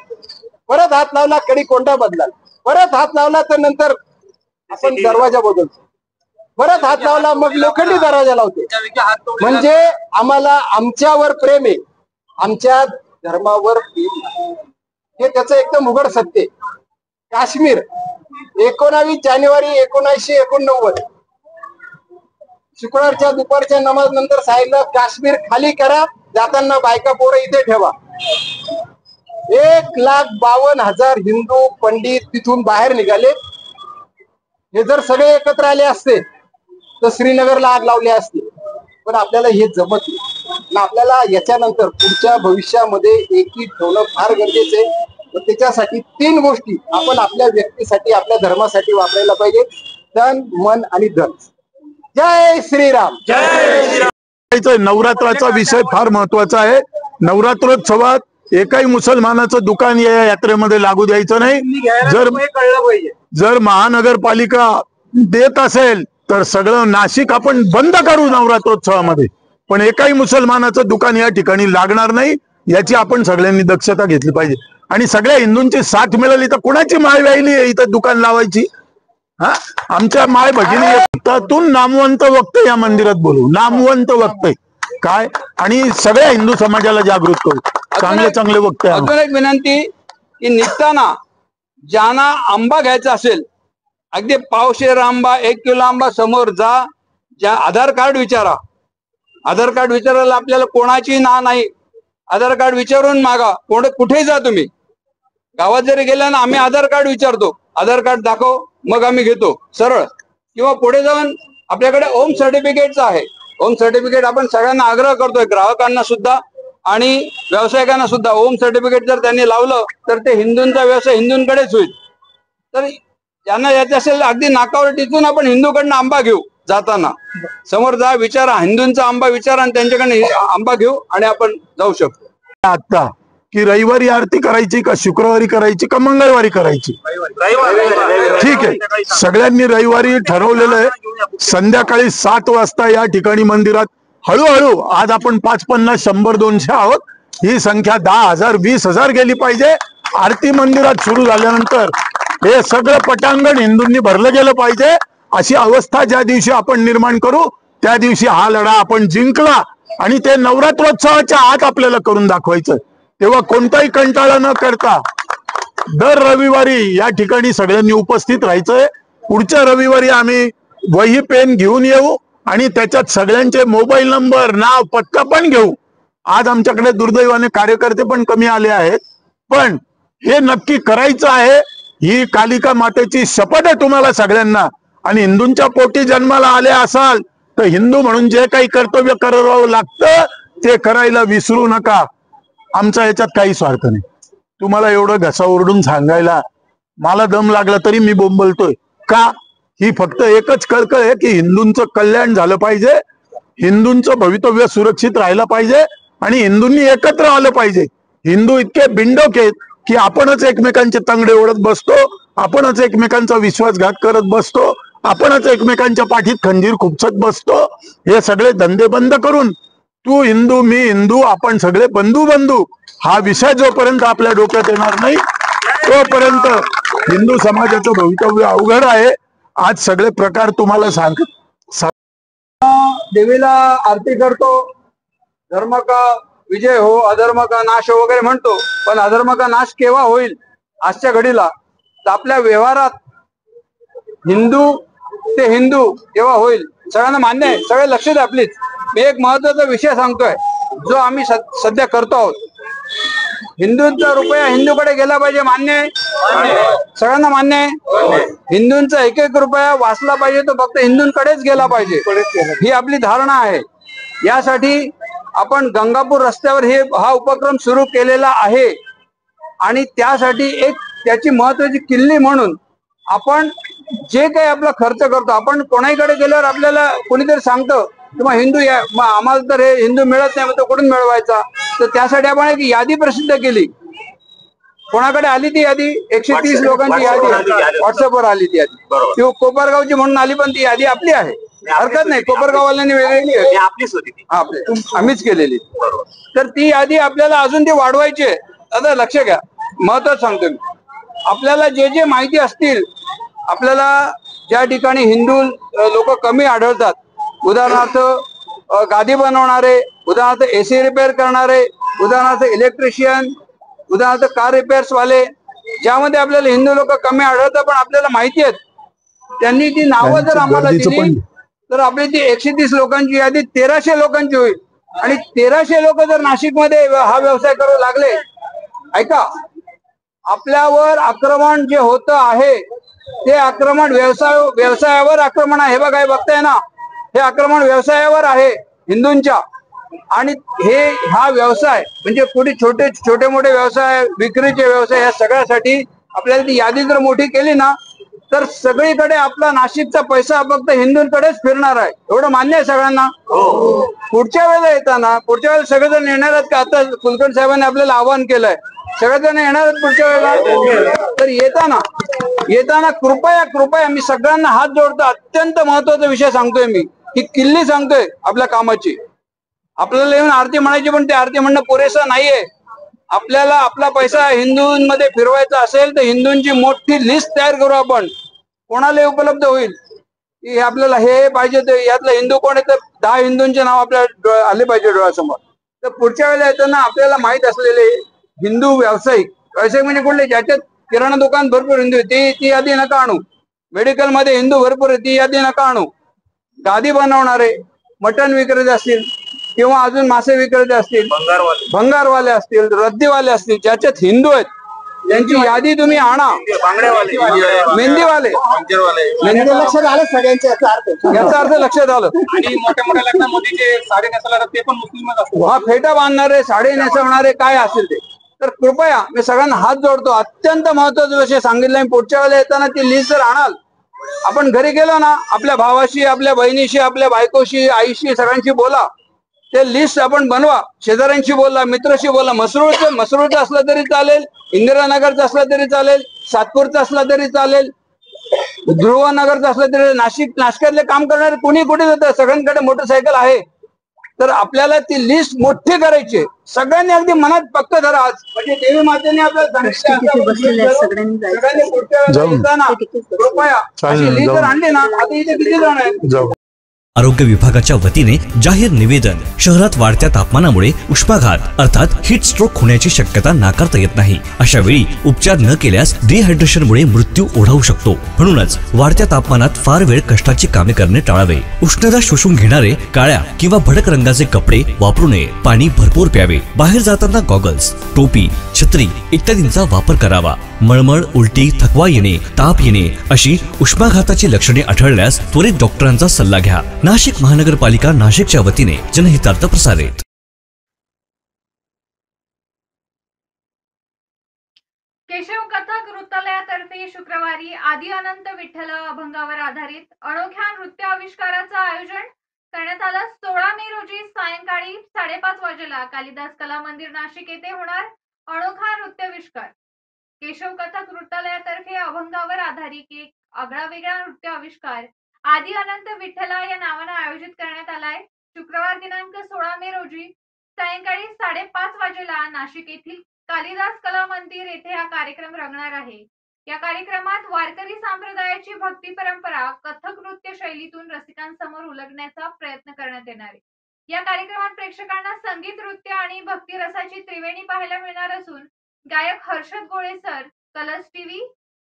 F: परत हात लावला कडी कोंडा बदलाल, परत हात लावला तर नंतर आपण दरवाजा बदलतो, परत हात लावला मग लोखंडी दरवाजा लावतो. म्हणजे आम्हाला आमच्यावर प्रेम आहे, आमच्या धर्मावर प्रेम आहे, हे त्याचं एकदम उघड सत्य आहे. काश्मीर 19 जानेवारी 1989 शुक्रवारच्या दुपारच्या नमाज नंतर सांगितलं काश्मीर खाली करा, जाताना बायका पोरं इथे ठेवा. 1,52,000 हिंदू पंडित तिथून बाहेर निघाले. हे जर सगळे एकत्र आले असते तर श्रीनगरला आग लावली असते, पण आपल्याला हे जमत नाही. आपल्याला याच्यानंतर पुढच्या भविष्यामध्ये एकी ठेवणं फार गरजेचं आहे. त्याच्यासाठी 3 गोष्टी आपण आपल्या व्यक्तीसाठी, आपल्या धर्मासाठी वापरायला पाहिजे: तन, मन आणि धन. जय श्रीराम.
E: नवरात्राचा विषय फार महत्वाचा आहे. नवरात्रोत्सवात एकाही मुसलमानाचं दुकान या यात्रेमध्ये लागू द्यायचं नाही. जर महानगरपालिका देत असेल तर सगळं नाशिक आपण बंद करू नवरात्रोत्सवामध्ये, पण एकाही मुसलमानाचं दुकान या ठिकाणी लागणार नाही, याची आपण सगळ्यांनी दक्षता घेतली पाहिजे. आणि सगळ्या हिंदूंची साथ मिळाली तर कुणाची माय व्हायली इथं दुकान लावायची? आमच्या माय भगिनी त्यातून नामवंत वक्ते या मंदिरात बोलू, नामवंत वक्ते काय, आणि सगळ्या हिंदू समाजाला जागृत करू. चांगले चांगले वक्ते.
H: अजून एक विनंती की निघताना ज्यांना आंबा घ्यायचा असेल, अगदी पावशेर आंबा, 1 किलो आंबा समोर जा, ज्या आधार कार्ड विचारा. आधार कार्ड विचारायला आपल्याला कोणाची ना नाही, आधार कार्ड विचारून मागा. कुठेही जा तुम्ही, गावात जरी गेला ना आम्ही आधार कार्ड विचारतो, आधार कार्ड दाखव मग आम्ही घेतो सरळ. किंवा पुढे जाऊन आपल्याकडे ओम सर्टिफिकेटचं आहे. ओम सर्टिफिकेट आपण सगळ्यांना आग्रह करतोय, ग्राहकांना सुद्धा आणि व्यावसायिकांना सुद्धा. ओम सर्टिफिकेट जर त्यांनी लावलं तर ते हिंदूंचा व्यवसाय हिंदूंकडेच होईल. तर ज्यांना यायचं असेल अगदी नाकावर टिचून आपण हिंदूकडनं आंबा घेऊ. जाताना समोर जा, विचारा, हिंदूंचा आंबा विचारा आणि त्यांच्याकडनं आंबा घेऊ आणि आपण जाऊ शकतो.
E: आता की रविवारी आरती करायची का शुक्रवारी करायची का मंगळवारी करायची? ठीक आहे, सगळ्यांनी रविवारी ठरवलेलं आहे. संध्याकाळी 7 वाजता या ठिकाणी मंदिरात हळूहळू, आज आपण 5, 50, 100, 200 आहोत, ही संख्या 10,000, 20,000 गेली पाहिजे. आरती मंदिरात सुरू झाल्यानंतर हे सगळं पटांगण हिंदूंनी भरलं गेलं पाहिजे. अशी अवस्था ज्या दिवशी आपण निर्माण करू त्या दिवशी हा लढा आपण जिंकला आणि ते नवरात्रोत्सवाच्या आत आपल्याला करून दाखवायचं. तेव्हा कोणताही कंटाळा न करता दर रविवारी या ठिकाणी सगळ्यांनी उपस्थित राहायचंय. पुढच्या रविवारी आम्ही वही पेन घेऊन येऊ आणि त्याच्यात सगळ्यांचे मोबाईल नंबर, नाव, पत्ता पण घेऊ. आज आमच्याकडे दुर्दैवाने कार्यकर्ते पण कमी आले आहेत, पण हे नक्की करायचं आहे. ही कालिका मातेची शपथ आहे तुम्हाला सगळ्यांना. आणि हिंदूंच्या पोटी जन्माला आले असाल तर हिंदू म्हणून जे काही कर्तव्य करावं लागतं ते करायला विसरू नका. आमचा याच्यात काही स्वार्थ नाही. तुम्हाला एवढं घसा ओरडून सांगायला मला दम लागला तरी मी बोंबलतोय का? ही फक्त एकच कळकळ आहे की हिंदूंचं कल्याण झालं पाहिजे हिंदूंचं भवितव्य सुरक्षित राहिलं पाहिजे आणि हिंदूंनी एकत्र आलं पाहिजे. हिंदू इतके बिंडोक आहेत की आपणच एकमेकांचे तंगडे ओढत बसतो, आपणच एकमेकांचा विश्वासघात करत बसतो, आपणच एकमेकांच्या पाठीत खंजीर खुपसत बसतो. हे सगळे धंदे बंद करून तू हिंदू मी हिंदू आपण सगळे बंधू बंधू हा विषय जोपर्यंत आपल्या डोक्यात येणार नाही तोपर्यंत हिंदू समाजाचं भवितव्य अवघड आहे. आज सगळे प्रकार तुम्हाला
H: देवीला आरती करतो, धर्म का विजय हो अधर्म का नाश हो वगैरे म्हणतो, पण अधर्म का नाश केव्हा होईल आजच्या घडीला तर आपल्या व्यवहारात हिंदू ते हिंदू केव्हा होईल सगळ्यांना मान्य आहे. सगळे लक्ष द्या प्लीज. मी एक महत्वाचा विषय सांगतोय जो आम्ही सध्या करतो आहोत. हिंदूंचा रुपया हिंदूकडे गेला पाहिजे, मान्य आहे सगळ्यांना, मान्य आहे. हिंदूंचा एक एक रुपया वाचला पाहिजे तो फक्त हिंदूंकडेच गेला पाहिजे ही आपली धारणा आहे. यासाठी आपण गंगापूर रस्त्यावर हा उपक्रम सुरू केलेला आहे आणि त्यासाठी एक त्याची महत्वाची किल्ली म्हणून आपण जे काही आपला खर्च करतो, आपण कोणाकडे गेल्यावर आपल्याला कोणीतरी सांगतं किंवा हिंदू या आम्हाला तर हे हिंदू मिळत नाही, मग तो कुठून मिळवायचा, तर त्यासाठी आपण एक यादी प्रसिद्ध केली. कोणाकडे आली ती यादी? 130 लोकांची यादी व्हॉट्सअपवर आली ती यादी. ती कोपरगावची म्हणून आली, पण ती यादी आपली आहे, हरकत नाही. कोपरगाववाल्यांनी वेगळी आम्हीच केलेली. तर ती यादी आपल्याला अजून ती वाढवायची आहे. आता लक्ष घ्या, महत्वाचं सांगतो मी. आपल्याला जे जे माहिती असतील, आपल्याला ज्या ठिकाणी हिंदू लोक कमी आढळतात, उदाहरणार्थ गादी बनवणारे, उदाहरणार्थ AC रिपेअर करणारे, उदाहरणार्थ इलेक्ट्रिशियन, उदाहरणार्थ कार रिपेअर्स वाले, ज्यामध्ये आपल्याला हिंदू लोक कमी आढळतात पण आपल्याला माहिती आहेत, त्यांनी ती नावं जर आम्हाला दिली तर आपली ती 130 लोकांची यादी 1300 लोकांची होईल. आणि 1300 लोक जर नाशिकमध्ये हा व्यवसाय करू लागले, ऐका, आपल्यावर आक्रमण जे होत आहे ते आक्रमण व्यवसायावर आक्रमण आहे. हे बघा, हे बघताय ना, हे आक्रमण व्यवसायावर आहे हिंदूंच्या. आणि हा व्यवसाय म्हणजे कुठे छोटे मोठे व्यवसाय, विक्रीचे व्यवसाय, या सगळ्यासाठी आपल्याला ती यादी जर मोठी केली ना तर सगळीकडे आपला नाशिकचा पैसा फक्त हिंदूंकडेच फिरणार आहे. एवढं मान्य आहे सगळ्यांना? पुढच्या वेळेला येताना, पुढच्या वेळेला सगळेजण येणार आहेत का? आता कुलकर्णी साहेबांनी आपल्याला आवाहन केलंय, सगळेजण येणार आहेत पुढच्या वेळेला. तर येताना कृपया मी सगळ्यांना हात जोडतो. अत्यंत महत्वाचा विषय सांगतोय मी, ही किल्ली सांगतोय आपल्या कामाची. आपल्याला येऊन आरती म्हणायची, पण ते आरती म्हणणं पुरेसं नाहीये. आपल्याला आपला पैसा हिंदूंमध्ये फिरवायचा असेल तर हिंदूंची मोठी लिस्ट तयार करू आपण. कोणाला उपलब्ध होईल की आपल्याला हे पाहिजे, ते यातला हिंदू कोण आहे तर 10 हिंदूंचे नाव आपल्याला आले पाहिजे डोळ्यासमोर. तर पुढच्या वेळेला येताना आपल्याला माहित असलेले हिंदू व्यावसायिक म्हणजे कुठले, ज्याच्यात किराणा दुकान भरपूर हिंदू आहे, ती यादी नका आणू. मेडिकल मध्ये हिंदू भरपूर आहे, ती यादी नका आणू. गादी बनवणारे, मटण विक्रेते असतील किंवा अजून मासे विक्रेते असतील, भंगारवाले असतील, रद्दीवाले असतील, ज्याच्यात हिंदू आहेत त्यांची यादी तुम्ही आणा. मेहंदीवाले
F: लक्षात आलं सगळ्यांच्या,
H: याचा अर्थ लक्षात आलं.
F: आणि मोठ्या मोठ्या लग्नामध्ये जे साडी नेसवणार ते पण मुस्लिमच असतात.
H: हा, फेटा बांधणारे, साडी नेसवणारे, काय असेल ते. तर कृपया मी सगळ्यांना हात जोडतो. अत्यंत महत्वाचा विषय सांगितलं. पुढच्या वेळेला येताना ती लिस्ट जर आणाल, आपण घरी गेलो ना, आपल्या भावाशी, आपल्या बहिणीशी, आपल्या बायकोशी, आईशी, सगळ्यांशी बोला. ते लिस्ट आपण बनवा. शेजाऱ्यांशी बोला, मित्राशी बोला. मसरूळचं असलं तरी चालेल, इंदिरानगरचं असलं तरी चालेल, सातपूरचं असलं तरी चालेल, ध्रुवनगरचं असलं तरी, नाशिकातले काम करणारे कुणी कुठे जातं, सगळ्यांकडे मोटरसायकल आहे. तर आपल्याला ती लिस्ट मोठी करायची. सगळ्यांनी अगदी मनात पक्क धरा. आज म्हणजे देवी मातेने आपल्याला सगळ्यांनी पुढच्या वेळेला येताना कृपया अशी लिस्ट जर आणली ना, आता इथे किती जण आहेत?
I: आरोग्य विभागाच्या वतीने जाहीर निवेदन. शहरात वाढत्या तापमानामुळे उष्माघात अर्थात हीट स्ट्रोक होण्याची शक्यता नाकारता येत नाही. अशा वेळी उपचार न केल्यास डिहायड्रेशनमुळे मृत्यू ओढावू शकतो. म्हणूनच वाढत्या तापमानात फार वेळ कष्टाची कामे करणे टाळावे. उष्णता शोषून घेणारे काळ्या किंवा भडक रंगाचे कपडे वापरू नये. पाणी भरपूर प्यावे. बाहेर जाताना गॉगल्स, टोपी, छत्री इत्यादींचा वापर करावा. मळमळ, उलटी, थकवा येणे, ताप येणे अशी उष्माघाताची लक्षणे आढळल्यास त्वरित डॉक्टरांचा सल्ला घ्या. नाशिक महानगरपालिका नाशिकच्या वतीने जनहितार्थ प्रसारित.
C: केशव कथक नृत्यालयातर्फे शुक्रवारी आदि अनंत विठ्ठल अभंगावर आधारित अनोख्या नृत्य आविष्काराचं आयोजन करण्यात आला. 16 मे रोजी सायंकाळी 5:30 वाजेला कालिदास कला मंदिर नाशिक येथे होणार अनोखा नृत्याविष्कार. केशव कथक नृत्यालयातर्फे अभंगावर आधारित एक आगळावेगळा नृत्य आविष्कार आदि अनंत विठ्ठला या नावाने आयोजित करण्यात आलाय. शुक्रवार दिनांक 16 मे रोजी सायंकाळी 5:30 वाजेला नाशिक येथील कालिदास कला मंदिर येथे हा कार्यक्रम रंगणार आहे. या कार्यक्रमात वारकरी संप्रदायाची भक्ती परंपरा कथक नृत्य शैलीतून रसिकांसमोर उलगण्याचा प्रयत्न करण्यात येणार आहे. या कार्यक्रमात प्रेक्षकांना संगीत, नृत्य आणि भक्ती रसाची त्रिवेणी पाहायला मिळणार असून गायक हर्षद गोळे सर, कलर्स टीव्ही,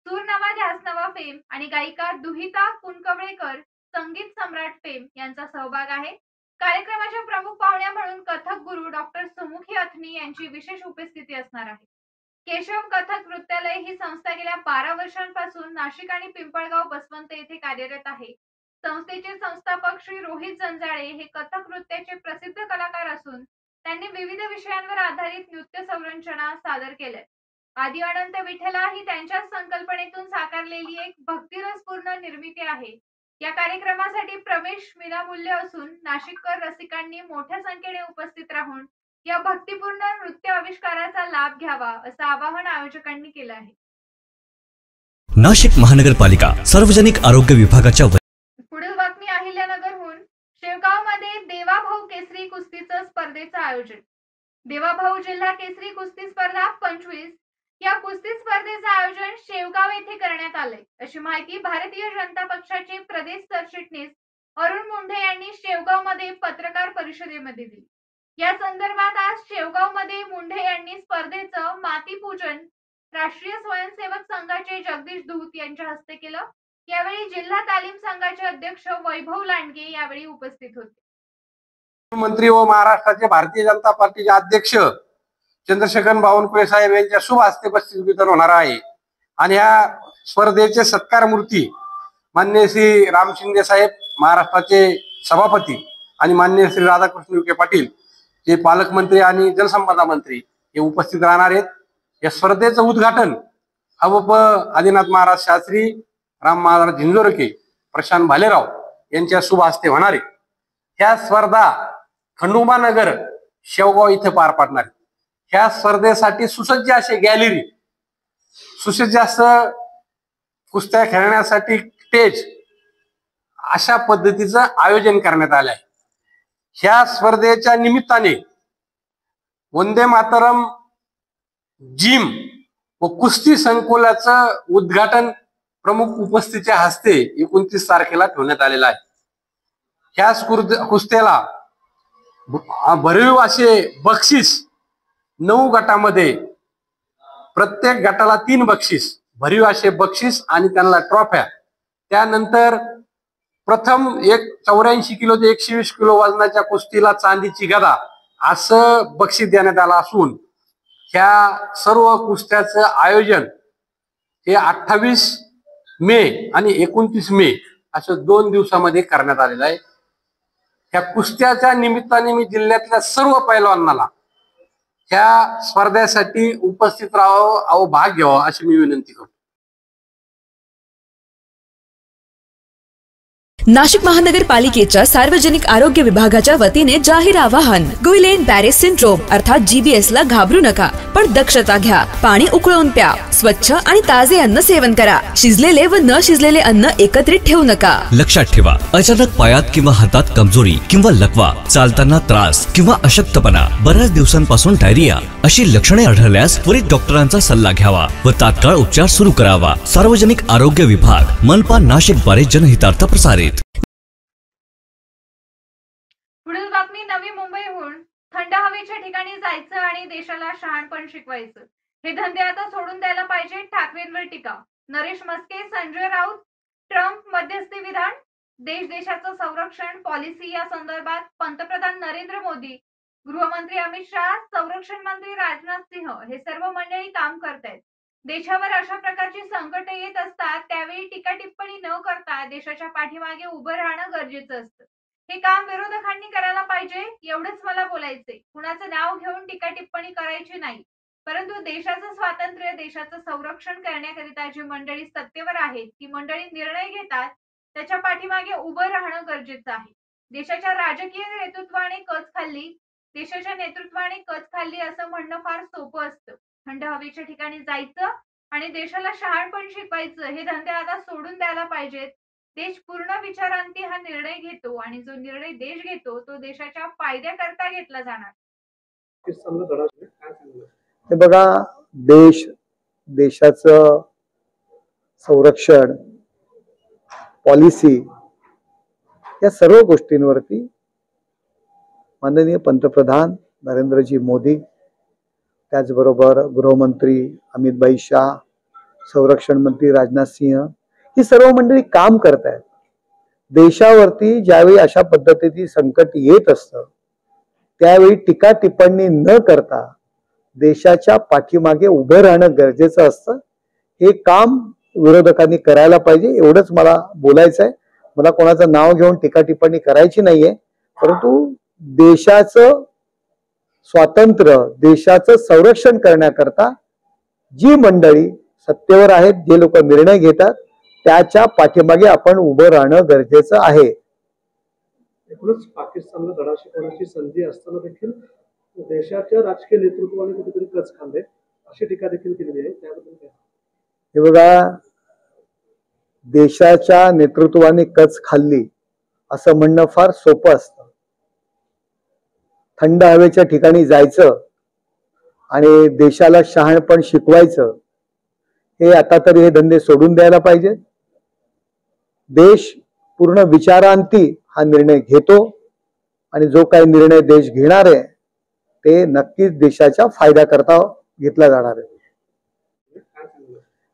C: सूर नवा ध्यास नवा फेम आणि गायिका दुहिता कुणकवळेकर, संगीत सम्राट फेम यांचा सहभाग आहे. कार्यक्रमाच्या प्रमुख पाहुण्या म्हणून कथक गुरु डॉक्टर सुमुखी अथनी यांची विशेष उपस्थिती असणार आहे. केशव कथक नृत्यालय ही संस्था गेल्या 12 वर्षांपासून नाशिक आणि पिंपळगाव बसवंत येथे कार्यरत आहे. संस्थेचे संस्थापक श्री रोहित जंजाळे हे कथक नृत्याचे प्रसिद्ध कलाकार असून त्यांनी विविध विषयांवर आधारित नृत्य संरचना सादर केल्या. आदि अनंत विठ्ठला ही त्यांच्याच संकल्पनेतून साकारलेली एक भक्तिरसपूर्ण निर्मिती आहे. या कार्यक्रमासाठी प्रवेश विनामूल्य असून नाशिककर रसिकांनी मोठ्या संख्येने उपस्थित राहून या भक्तिपूर्ण नृत्य आविष्काराचा लाभ घ्यावा असं आवाहन आयोजकांनी केलं आहे.
I: नाशिक महानगरपालिका सार्वजनिक आरोग्य विभागाच्या
C: पुढील बातमी अहिल्यानगरहून. शेवगावमध्ये देवाभाऊ केसरी कुस्तीचं स्पर्धेचं आयोजन. देवाभाऊ जिल्हा केसरी कुस्ती स्पर्धा 25 या कुस्ती स्पर्धेचं आयोजन शेवगाव येथे करण्यात आलंय अशी माहिती भारतीय जनता पक्षाचे प्रदेश सरचिटणीस अरुण मुंढे यांनी शेवगाव मध्ये पत्रकार परिषदेमध्ये दिली. या संदर्भात आज शेवगाव मध्ये मुंढे यांनी स्पर्धेचं मातीपूजन राष्ट्रीय स्वयंसेवक संघाचे जगदीश धूत यांच्या हस्ते केलं. यावेळी जिल्हा तालीम संघाचे अध्यक्ष वैभव लांडगे यावेळी उपस्थित होते.
H: मंत्री व महाराष्ट्राचे भारतीय जनता पार्टीचे अध्यक्ष चंद्रशेखर बावनकुळे साहेब यांच्या शुभ हस्ते बक्षीस वितरण होणार आहे. आणि या स्पर्धेचे सत्कार मूर्ती माननीय श्री राम शिंदे साहेब महाराष्ट्राचे सभापती आणि माननीय श्री राधाकृष्ण विखे पाटील जे पालकमंत्री आणि जलसंपदा मंत्री हे उपस्थित राहणार आहेत. या स्पर्धेचं उद्घाटन अवप आदिनाथ महाराज शास्त्री, राम महाराज झिंजोरके, प्रशांत भालेराव यांच्या शुभ हस्ते होणार आहे. ह्या स्पर्धा खंडोबानगर शेवगाव इथे पार पाडणार आहे. ह्या स्पर्धेसाठी सुसज्ज असे गॅलरी, सुसज्ज असं कुस्त्या खेळण्यासाठी स्टेज अशा पद्धतीचं आयोजन करण्यात आलं आहे. ह्या स्पर्धेच्या निमित्ताने वंदे मातरम जिम व कुस्ती संकुलाचं उद्घाटन प्रमुख उपस्थितीच्या हस्ते 29 तारखेला ठेवण्यात आलेलं आहे. ह्या कुस्त्याला भरीव असे बक्षीस 9 गटामध्ये, प्रत्येक गटाला 3 बक्षीस, भरीव असे बक्षीस आणि त्यांना ट्रॉफ्या. त्यानंतर प्रथम 84 किलो ते 120 किलो वजनाच्या कुस्तीला चांदीची गदा असं बक्षीस देण्यात आलं असून ह्या सर्व कुस्त्याचं आयोजन हे 28 मे आणि 29 मे अशा 2 दिवसामध्ये करण्यात आलेलं आहे. ह्या कुस्त्याच्या निमित्ताने मी जिल्ह्यातल्या सर्व पैलवानांना ह्या स्पर्धेसाठी उपस्थित राहावं व भाग घ्यावा अशी मी विनंती करतो.
J: नाशिक महानगरपालिकेच्या सार्वजनिक आरोग्य विभागाच्या वतीने जाहीर आवाहन. गुइलेन बॅरे सिंड्रोम अर्थात GBS ला घाबरू नका, पण दक्षता घ्या. पाणी उकळून प्या. स्वच्छ आणि ताजे अन्न सेवन करा. शिजलेले व न शिजलेले अन्न एकत्रित ठेवू नका.
I: लक्षात ठेवा, अचानक पायात किंवा हातात कमजोरी किंवा लकवा, चालताना त्रास किंवा अशक्तपणा, बऱ्याच दिवसांपासून डायरिया अशी लक्षणे आढळल्यास त्वरित डॉक्टरांचा सल्ला घ्यावा व तात्काळ उपचार सुरू करावा. सार्वजनिक आरोग्य विभाग, मनपा नाशिक द्वारे जनहितार्थ प्रसारित.
C: पुढील बातमी नवी मुंबईहून. थंड हवेच्या ठिकाणी जायचं आणि देशाला शहाणपण शिकवायचं, हे धंदे आता सोडून द्यायला पाहिजे. ठाकरेंवर टीका. नरेश मस्के, संजय राऊत. ट्रम्प मध्यस्थी विधान. देशाचं संरक्षण पॉलिसी या संदर्भात पंतप्रधान नरेंद्र मोदी, गृहमंत्री अमित शहा, संरक्षण मंत्री राजनाथ सिंह हे सर्व मंडळी काम करतायत. देशावर अशा प्रकारची संकट येत असतात त्यावेळी टीका टिप्पणी न करता देशाच्या पाठीमागे उभं राहणं गरजेचं असतं. हे काम विरोधकांनी करायला पाहिजे, एवढंच मला बोलायचंय. कुणाचं नाव घेऊन टीका टिप्पणी करायची नाही, परंतु देशाचं स्वातंत्र्य, देशाचं संरक्षण करण्याकरिता जी मंडळी सत्तेवर आहेत ती मंडळी निर्णय घेतात त्याच्या पाठीमागे उभं राहणं गरजेचं आहे. देशाच्या राजकीय नेतृत्वाने कच खाल्ली, देशाच्या नेतृत्वाने कच खाल्ली असं म्हणणं फार सोपं असतं. थंड हवेच्या ठिकाणी जायचं आणि देशाला शहाणपण शिकवायचं हे धंदे आता सोडून द्यायला पाहिजेत. देश पूर्ण विचारांती हा निर्णय घेतो आणि जो निर्णय देश घेतो तो देशाच्या फायद्याकरता घेतला जाणार.
F: हे बघा, देशाचं संरक्षण पॉलिसी या सर्व गोष्टींवरती माननीय पंतप्रधान नरेंद्रजी मोदी, त्याचबरोबर गृहमंत्री अमित शाह, संरक्षण मंत्री राजनाथ सिंह ही सर्व मंडळी काम करत आहेत. देशावरती ज्यावेळी अशा पद्धतीची संकट येत असतं त्यावेळी टीका टिप्पणी न करता देशाच्या पाठीमागे उभं राहणं गरजेचं असतं. हे काम विरोधकांनी करायला पाहिजे, एवढंच मला बोलायचं आहे. मला कोणाचं नाव घेऊन टीका टिप्पणी करायची नाहीये, परंतु देशाचं स्वातंत्र्य, देशाचं संरक्षण करण्याकरता जी मंडळी सत्तेवर आहेत, जे लोक निर्णय घेतात त्याच्या पाठीमागे आपण उभं राहणं गरजेचं आहे.
K: एकूणच पाकिस्तानला धडा शिकवण्याची संधी असताना देखील देशाच्या राजकीय नेतृत्वाने कुठेतरी कच खाल्ले अशी टीका देखील केलेली आहे. त्याबद्दल काय?
F: हे बघा, देशाच्या नेतृत्वाने कच खाल्ली असं म्हणणं फार सोपं असतं. थंड हवेच्या ठिकाणी जायचं आणि देशाला शहाणपण शिकवायचं हे आता तरी हे धंदे सोडून द्यायला पाहिजेत. देश पूर्ण विचारांती हा निर्णय घेतो आणि जो काही निर्णय देश घेणार आहे ते नक्कीच देशाच्या फायद्याकरता घेतला जाणार आहे.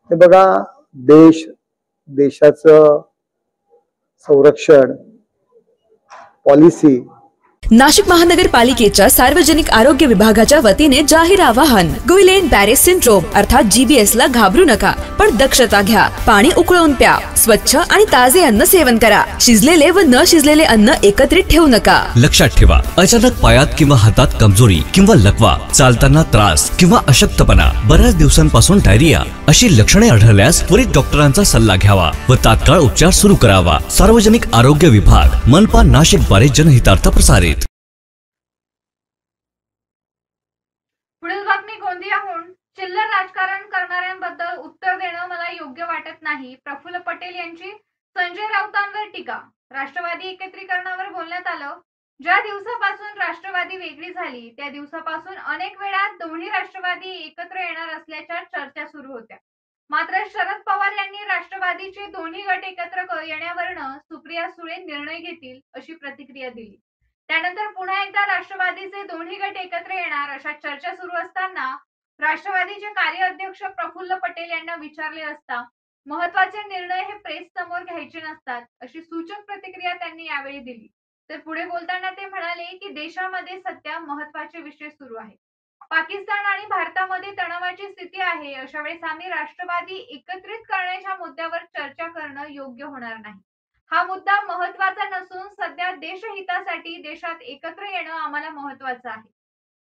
F: हे बघा, देशाचं संरक्षण पॉलिसी
J: नाशिक महानगरपालिकेच्या सार्वजनिक आरोग्य विभागाच्या वतीने जाहीर आवाहन. गुइलेन बॅरेस सिंड्रोम अर्थात GBS ला घाबरू नका, पण दक्षता घ्या. पाणी उकळून प्या. स्वच्छ आणि ताजे अन्न सेवन करा. शिजलेले व न शिजलेले अन्न एकत्रित ठेवू नका.
I: लक्षात ठेवा, अचानक पायात किंवा हातात कमजोरी किंवा लकवा, चालताना त्रास किंवा अशक्तपणा, बऱ्याच दिवसांपासून डायरिया अशी लक्षणे आढळल्यास त्वरित डॉक्टरांचा सल्ला घ्यावा व तात्काळ उपचार सुरू करावा. सार्वजनिक आरोग्य विभाग, मनपा नाशिक द्वारे जनहितार्थ प्रसारित.
C: पुढील बातमी गोंदियाहून. चिल्लर राजकारण करणाऱ्यांबद्दल उत्तर देणं मला योग्य वाटत नाही. प्रफुल्ल पटेल यांची संजय राऊतांवर टीका. राष्ट्रवादी एकत्रीकरणावर बोलण्यात आलं. ज्या दिवसापासून राष्ट्रवादी वेगळी झाली त्या दिवसापासून अनेक वेळा दोन्ही राष्ट्रवादी एकत्र येणार असल्याच्या चर्चा सुरू होत्या. मात्र शरद पवार यांनी राष्ट्रवादीचे दोन्ही गट एकत्र येण्यावरनं सुप्रिया सुळे निर्णय घेतील अशी प्रतिक्रिया दिली. त्यानंतर पुन्हा एकदा राष्ट्रवादीचे दोन्ही गट एकत्र येणार अशा चर्चा सुरू असताना राष्ट्रवादीचे कार्याध्यक्ष प्रफुल्ल पटेल यांना विचारले असता महत्वाचे निर्णय हे प्रेस समोर घ्यायचे नसतात अशी सूचक प्रतिक्रिया त्यांनी यावेळी दिली. तर पुढे बोलताना ते म्हणाले की देशामध्ये सध्या महत्वाचे विषय सुरू आहेत. पाकिस्तान आणि भारतामध्ये तणावाची स्थिती आहे. अशा वेळेस आम्ही राष्ट्रवादी एकत्रित करण्याच्या मुद्द्यावर चर्चा करणं योग्य होणार नाही. हा मुद्दा महत्वाचा नसून सध्या देशहितासाठी देशात एकत्र येणं आम्हाला महत्वाचं आहे.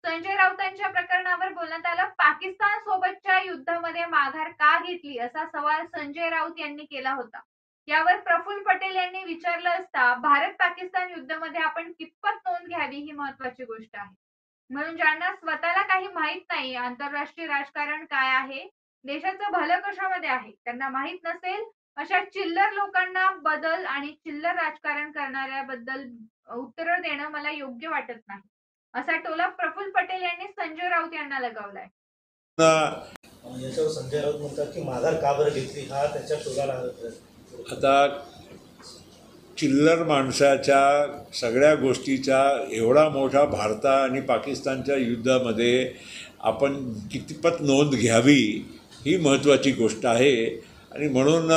C: संजय राऊतांच्या प्रकरणावर बोलण्यात आलं. पाकिस्तान सोबतच्या युद्धामध्ये माघार का घेतली असा सवाल संजय राऊत यांनी केला होता. यावर प्रफुल्ल पटेल यांनी विचारलं असता भारत पाकिस्तान युद्धामध्ये आपण कितपत नोंद घ्यावी ही महत्वाची गोष्ट आहे. म्हणून ज्यांना स्वतःला काही माहित नाही आंतरराष्ट्रीय राजकारण काय आहे, देशाचं भलं कशामध्ये आहे, त्यांना माहित नसेल अशा चिल्लर लोकांना बदल आणि चिल्लर राजकारण करणाऱ्याबद्दल उत्तर देणं मला योग्य वाटत नाही असा टोला प्रफुल्ल पटेल यांनी संजय राऊत यांना लगावलाय.
K: याच्यावर संजय राऊत म्हणतात की माघार का बरं घेतली हा त्याच्या टोला लागला.
G: आता चिल्लर माणसाच्या सगळ्या गोष्टीचा एवढा मोठा भारत आणि पाकिस्तानच्या युद्धामध्ये आपण कितपत नोंद घ्यावी ही महत्त्वाची गोष्ट आहे. आणि म्हणून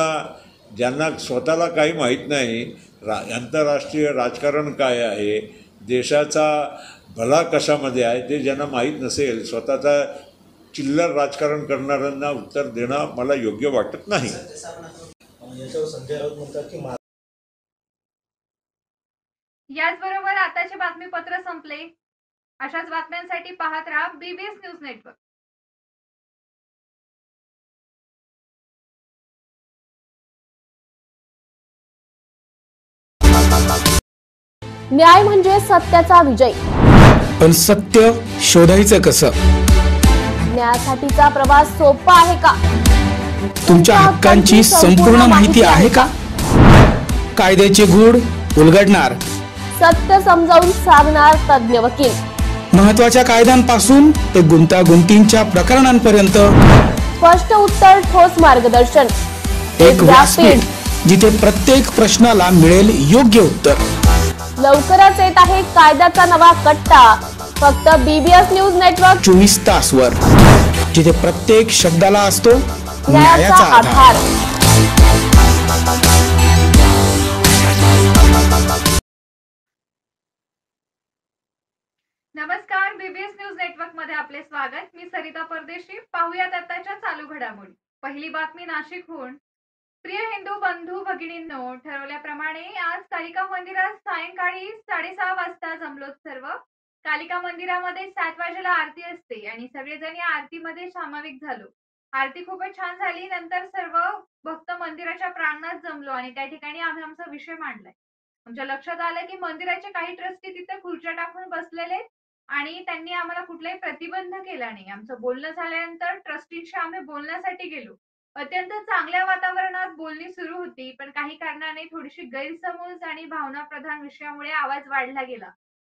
G: ज्यांना स्वतःला काही माहीत नाही आंतरराष्ट्रीय राजकारण काय आहे, देशाचा भला कशामध्ये आहे ते ज्यांना माहीत नसेल स्वतःचा चिल्लर राजकारण करणाऱ्यांना उत्तर देणं मला योग्य वाटत नाही.
K: याच्यावर संजय राऊत म्हणतात की
C: याचबरोबर आताचे बातमीपत्र संपले. अशाच बातम्यांसाठी पाहत राहा BBS न्यूज नेटवर्क.
A: न्याय म्हणजे सत्याचा विजय.
B: पण सत्य शोधायचं कसं?
A: न्यायासाठीचा प्रवास सोपा आहे का?
B: तुमच्या हक्कांची संपूर्ण माहिती आहे का? कायद्याचे गूढ उलगडणार,
A: सत्य समजावून सांगणार तज्ञ वकील.
B: महत्वाच्या कायद्यांपासून ते गुंतागुंतींच्या प्रकरणांपर्यंत
A: स्पष्ट उत्तर, ठोस मार्गदर्शन.
B: एक व्यासपीठ जिथे प्रत्येक प्रश्नाला मिळेल योग्य उत्तर.
A: लवकरच येत आहे कायद्याचा नवा कट्टा, फक्त BBS न्यूज नेटवर्क
B: 24 तासवर, जिथे प्रत्येक शब्दाला असतो
A: न्यायाचा आधार.
C: नमस्कार, BBS न्यूज नेटवर्क मध्ये आपले स्वागत. मी सरिता परदेशी. पाहूयात आताच्या चालू घडामोडी. पहिली बातमी नाशिकहून. प्रिय हिंदू बंधू भगिनींनो, ठरवल्याप्रमाणे आज कालिका मंदिरात सायंकाळी 6:30 वाजता जमलोत सर्व. कालिका मंदिरामध्ये 7 वाजेला आरती असते आणि सगळेजण या आरतीमध्ये सामाविक झालो. आरती खूपच छान झाली. नंतर सर्व भक्त मंदिराच्या प्रांगणात जमलो आणि त्या ठिकाणी आम्ही आमचा विषय मांडलाय. आमच्या लक्षात आलं की मंदिराचे काही ट्रस्टी तिथे खुर्च्या टाकून बसलेले आणि त्यांनी आम्हाला कुठलाही प्रतिबंध केला नाही. आमचं बोलणं झाल्यानंतर ट्रस्टींशी आम्ही बोलण्यासाठी गेलो. अत्यंत चांगल्या वातावरणात बोलणी सुरू होती, पण काही कारणाने थोडीशी गैरसमज आणि भावनाप्रधान विषयामुळे आवाज वाढला गेला.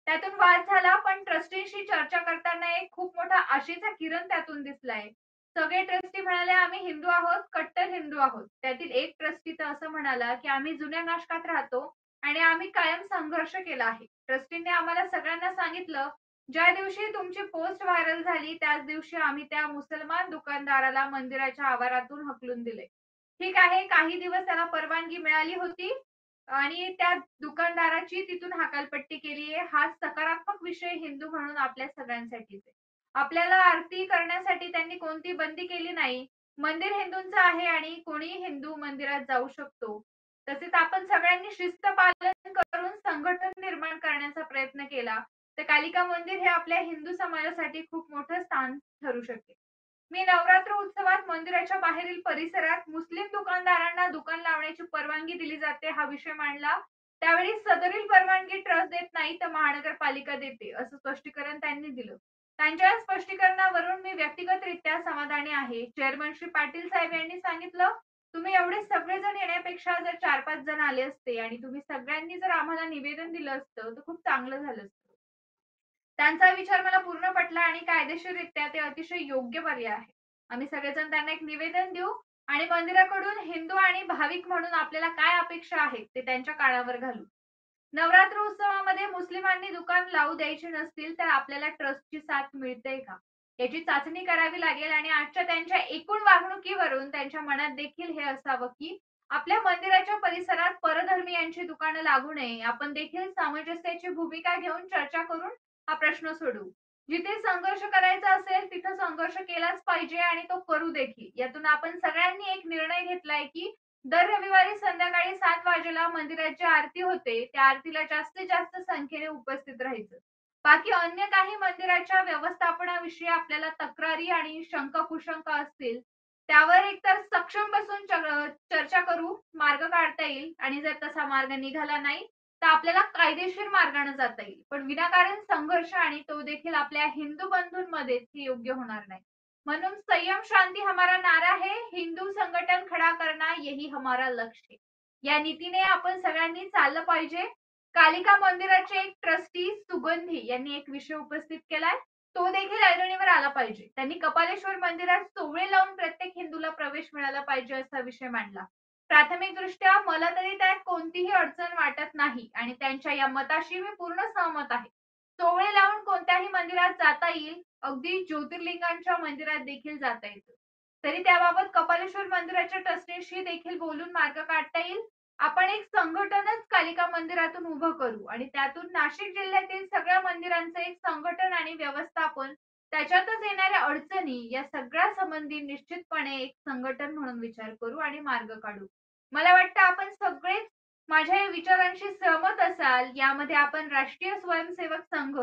C: त्यातून वाद झाला, पण ट्रस्टींशी चर्चा करताना एक खूप मोठा आशेचा किरण त्यातून दिसलाय. सगळे ट्रस्टी म्हणाले आम्ही हिंदू आहोत, कट्टर हिंदू आहोत. त्यातील एक ट्रस्टी तर असं म्हणाला की आम्ही जुन्या नाशकात राहतो आणि आम्ही कायम संघर्ष केला आहे. ट्रस्टींनी आम्हाला सगळ्यांना सांगितलं, ज्या दिवशी तुमची पोस्ट व्हायरल झाली त्याच दिवशी आम्ही त्या मुसलमान दुकानदाराला मंदिराच्या आवारातून हकलून दिले. ठीक आहे, काही दिवस त्याला परवानगी मिळाली होती आणि त्या दुकानदाराची तिथून हकालपट्टी केली आहे. हा सकारात्मक विषय हिंदू म्हणून आपल्या सगळ्यांसाठीच आहे. आपल्याला आरती करण्यासाठी त्यांनी कोणती बंदी केली नाही. मंदिर हिंदूंचं आहे आणि कोणीही हिंदू मंदिरात जाऊ शकतो. तसेच आपण सगळ्यांनी शिस्त पालन करून संघटन निर्माण करण्याचा प्रयत्न केला तर कालिका मंदिर हे आपल्या हिंदू समाजासाठी खूप मोठं स्थान ठरू शकेल. मी नवरात्र उत्सवात मंदिराच्या बाहेरील परिसरात मुस्लिम दुकानदारांना दुकान लावण्याची परवानगी दिली जाते हा विषय मांडला. त्यावेळी सदरील परवानगी ट्रस्ट देत नाही तर महानगरपालिका देते असं स्पष्टीकरण त्यांनी दिलं. त्यांच्या स्पष्टीकरणावरून मी व्यक्तिगतरित्या समाधानी आहे. चेअरमन श्री पाटील साहेब यांनी सांगितलं, तुम्ही एवढे सगळेजण येण्यापेक्षा जर 4-5 जण आले असते आणि तुम्ही सगळ्यांनी जर आम्हाला निवेदन दिलं असतं तर खूप चांगलं झालं असतं. त्यांचा विचार मला पूर्ण पटला आणि कायदेशीररित्या ते अतिशय योग्य पर्याय आहे. आम्ही सगळेजण त्यांना एक निवेदन देऊ आणि मंदिराकडून हिंदू आणि भाविक म्हणून आपल्याला काय अपेक्षा आहेत ते त्यांच्या कानावर घालू. नवरात्र उत्सवामध्ये मुस्लिमांनी दुकान लावू द्यायची नसतील तर आपल्याला ट्रस्टची साथ मिळते का याची चाचणी करावी लागेल आणि आजच्या त्यांच्या एकूण वागणुकीवरून त्यांच्या मनात देखील हे असावं की आपल्या मंदिराच्या परिसरात परधर्मीयांची दुकानं लागू नये. आपण देखील सामंजस्याची भूमिका घेऊन चर्चा करून हा प्रश्न सोडवू. जिथे संघर्ष करायचा असेल तिथं संघर्ष केलाच पाहिजे आणि तो करू देखील. यातून आपण सगळ्यांनी एक निर्णय घेतलाय की दर रविवारी संध्याकाळी 7 वाजेला मंदिरात जी आरती होते त्या आरतीला जास्तीत जास्त संख्येने उपस्थित राहायचं. बाकी अन्य काही मंदिराच्या व्यवस्थापनाविषयी आपल्याला तक्रारी आणि शंका कुशंका असतील त्यावर एकतर सक्षम बसून चर्चा करू, मार्ग काढता येईल आणि जर तसा मार्ग निघाला नाही तर आपल्याला कायदेशीर मार्गाने जाता येईल. पण विनाकारण संघर्ष आणि तो देखील आपल्या हिंदू बंधूंमध्ये हे योग्य होणार नाही. म्हणून संयम शांती हमारा नारा है, हिंदू संघटन खडा करना यही हमारा लक्ष्य है. या नीतीने आपण सगळ्यांनी चाललं पाहिजे. कालिका मंदिराचे एक ट्रस्टी सुगंधी यांनी एक विषय उपस्थित केलाय, तो देखील ऐरणीवर आला पाहिजे. त्यांनी कपालेश्वर मंदिरात सोवळे लावून प्रत्येक हिंदूला प्रवेश मिळाला पाहिजे असा विषय मांडला. प्राथमिक दृष्ट्या मला तरी त्यात कोणतीही अडचण वाटत नाही आणि त्यांच्या या मताशी मी पूर्ण सहमत आहे. सोवळे लावून कोणत्याही मंदिरात जाता येईल, अगदी ज्योतिर्लिंगांच्या मंदिरात देखील जाता येतं. तरी त्याबाबत कपालेश्वर मंदिराच्या ट्रस्टीशी देखील बोलून मार्ग काढता येईल. आपण एक संघटनच कालिका मंदिरातून उभं करू आणि त्यातून नाशिक जिल्ह्यातील सगळ्या मंदिरांचं एक संघटन आणि व्यवस्थापन, त्याच्यातच येणाऱ्या अडचणी या सगळ्या संबंधी निश्चितपणे एक संघटन म्हणून विचार करू आणि मार्ग काढू. मला वाटतं आपण सगळेच माझ्या या विचारांशी सहमत असाल. यामध्ये आपण राष्ट्रीय स्वयंसेवक संघ,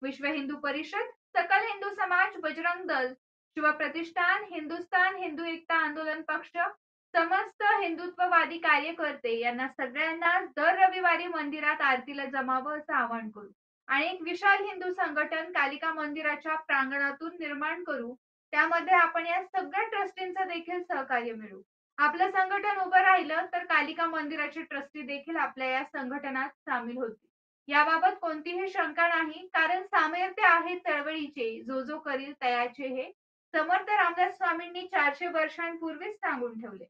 C: विश्व हिंदू परिषद, सकल हिंदू समाज, बजरंग दल, शिवप्रतिष्ठान, हिंदुस्थान हिंदू एकता आंदोलन पक्ष, समस्त हिंदुत्ववादी कार्यकर्ते यांना सगळ्यांना दर रविवारी मंदिरात आरतीला जमावं असं आवाहन करू आणि एक विशाल हिंदू संघटन कालिका मंदिराच्या प्रांगणातून निर्माण करू. त्यामध्ये आपण या सगळ्या ट्रस्टींचं देखील सहकार्य मिळवू. आपलं संघटन उभं राहिलं तर कालिका मंदिराचे ट्रस्टी देखील आपल्या या संघटनात सामील होतील. याबाबत कोणतीही शंका नाही, कारण सामर्थ्य आहे चळवळीचे, जो जो करील तयाचे हे समर्थ रामदास स्वामींनी 400 वर्षांपूर्वीच सांगून ठेवले.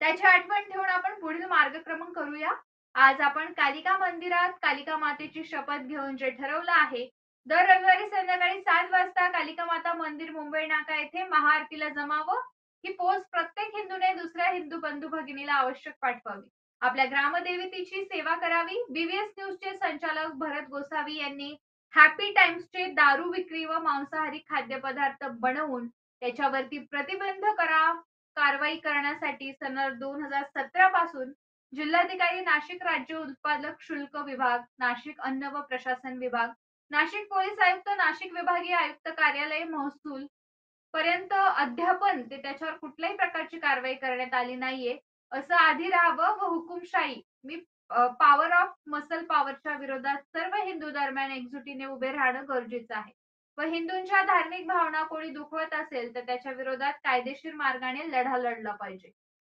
C: त्याची आठवण ठेवून आपण पुढील मार्गक्रमण करूया. आज आपण कालिका मंदिरात कालिका मातेची शपथ घेऊन जे ठरवलं आहे, दर रविवारी संध्याकाळी 7 वाजता कालिका माता मंदिर मुंबई नाका येथे महाआरतीला जमावं. ही पोस्ट प्रत्येक हिंदूने दुसऱ्या हिंदू बंधू भगिनीला आवश्यक पाठवावी. आपल्या ग्रामदेवतेची सेवा करावी. बीबीएस न्यूजचे संचालक भरत गोसावी यांनी हॅपी टाइम्सचे दारू विक्री व मांसाहारी खाद्यपदार्थ बनवून त्याच्यावरती प्रतिबंध कारवाई करण्यासाठी सन 2017 पासून जिल्हाधिकारी नाशिक, राज्य उत्पादक शुल्क विभाग, नाशिक अन्न व प्रशासन विभाग, नाशिक पोलीस आयुक्त, नाशिक विभागीय आयुक्त कार्यालय, महसूल पर्यंत अद्यापन त्याच्यावर कुठल्याही प्रकारची कारवाई करण्यात आली नाहीये असं आधी राहावं व हुकुमशाही पॉवर ऑफ मसल पॉवरच्या विरोधात सर्व हिंदू दरम्यान एकजुटीने उभे राहणं गरजेचं आहे व हिंदूंच्या धार्मिक भावना कोणी दुखवत असेल तर त्याच्या विरोधात कायदेशीर मार्गाने लढा लढला पाहिजे.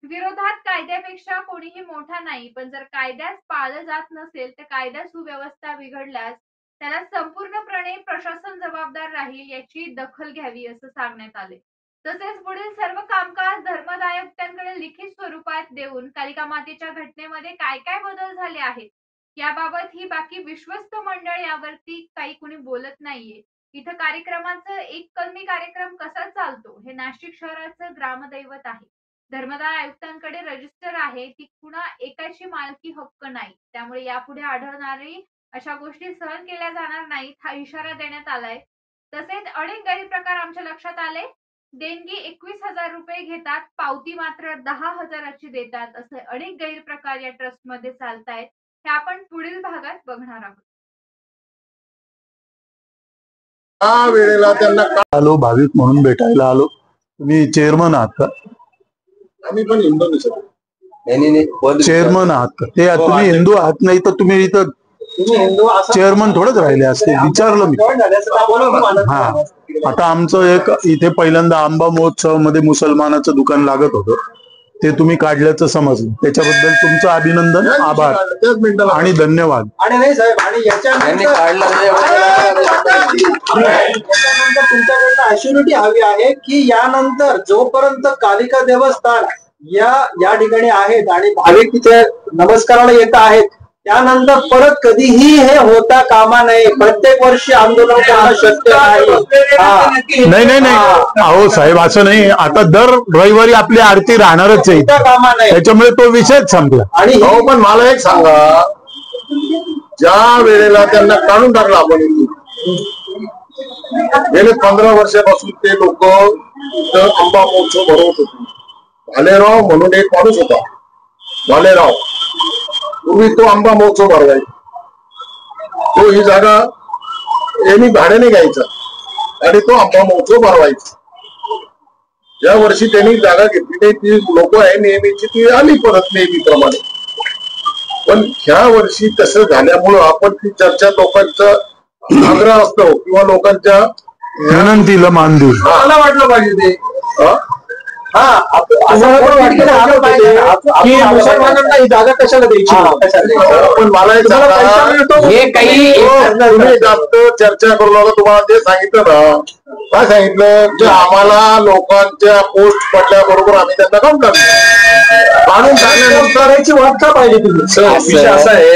C: विरोधात कायद्यापेक्षा कोणीही मोठा नाही, पण जर कायद्यास पाळलं जात नसेल तर कायदा सुव्यवस्था बिघडल्यास त्याला संपूर्णपणे प्रशासन जबाबदार राहील याची दखल घ्यावी असं सांगण्यात आले. तसेच पुढील सर्व कामकाज धर्मदायकत्यांकडे लिखित स्वरूपात देऊन कालिका मातेच्या घटनेमध्ये काय काय बदल झाले आहेत याबाबत ही बाकी विश्वस्त मंडळ यावरती काही कुणी बोलत नाहीये. इथं कार्यक्रमाचं एक कलमी कार्यक्रम कसा चालतो हे नाशिक शहराचं ग्रामदैवत आहे. धर्मदाय आयुक्तांकडे रजिस्टर आहे, ती कुणा एकाची मालकी हक्क नाही. त्यामुळे यापुढे आढळणारी अशा गोष्टी सहन केल्या जाणार नाहीत हा इशारा देण्यात आलाय. तसेच अनेक गैरप्रकार आमच्या लक्षात आले. देणगी 21,000 रुपये घेतात, पावती मात्र 10,000ची देतात, असे अनेक गैरप्रकार या ट्रस्ट मध्ये चालतायत. हे आपण पुढील भागात बघणार आहोत.
D: वेळेला त्यांना
E: आलो, भाविक म्हणून भेटायला आलो. तुम्ही चेअरमन आहात का?
D: आम्ही पण हिंदू
E: चेअरमन आहात का? ते तुम्ही हिंदू आहात नाही तर तुम्ही इथं चेअरमन थोडंच राहिले असते, विचारलं मी. हा, आता आमचं एक इथे पहिल्यांदा आंबा महोत्सव मध्ये मुसलमानाचं दुकान लागत होतं, ते तुम्ही काढल्याचं समजलं. त्याच्याबद्दल तुमचं अभिनंदन, आभार आणि धन्यवाद.
F: आणि नाही साहेब, आणि याच्यानंतर तुमच्याकडनं अश्युरिटी हवी आहे की यानंतर जोपर्यंत कालिका देवस्थान या ठिकाणी आहेत आणि भाविक तिथे नमस्काराला येत आहेत, त्यानंतर परत कधीही हे होता कामा नये. प्रत्येक वर्षी आंदोलन करणं शक्य नाही.
E: नाही, अहो साहेब, असं नाही. आता दर रविवारी आपली आरती राहणारच आहे,
F: कामा नये.
E: त्याच्यामुळे तो विषयच संपला.
F: आणि
D: पण मला एक सांगा, ज्या वेळेला त्यांना काढून टाकलं आपण गेले 15 वर्षापासून ते लोक आंबा महोत्सव भरवत होते. भालेराव म्हणून एक माणूस होता, भालेराव, पूर्वी तो आंबा महोत्सव भरवायचा. तो ही जागा यांनी भाड्याने घ्यायचा आणि तो आंबा महोत्सव भरवायचा. ज्या वर्षी त्यांनी जागा घेतली नाही, ती लोक आहे नेहमीची ती आली परत नेहमीप्रमाणे. पण ह्या वर्षी तसं झाल्यामुळं आपण ती चर्चा लोकांचा आग्रह असतो किंवा लोकांच्या
E: विनंतीला मान देऊ.
F: मला वाटलं पाहिजे ते मुसलमानांना ही जागा कशाला द्यायची.
D: पण मला एक तुम्ही जास्त चर्चा करू नका. तुम्हाला ते सांगितलं ना, काय सांगितलं की आम्हाला लोकांच्या पोस्ट पडल्याबरोबर आम्ही त्यांना काम करतो. काढून टाकल्यानंतर याची वाटता पाहिजे तुम्ही. विषय असा आहे,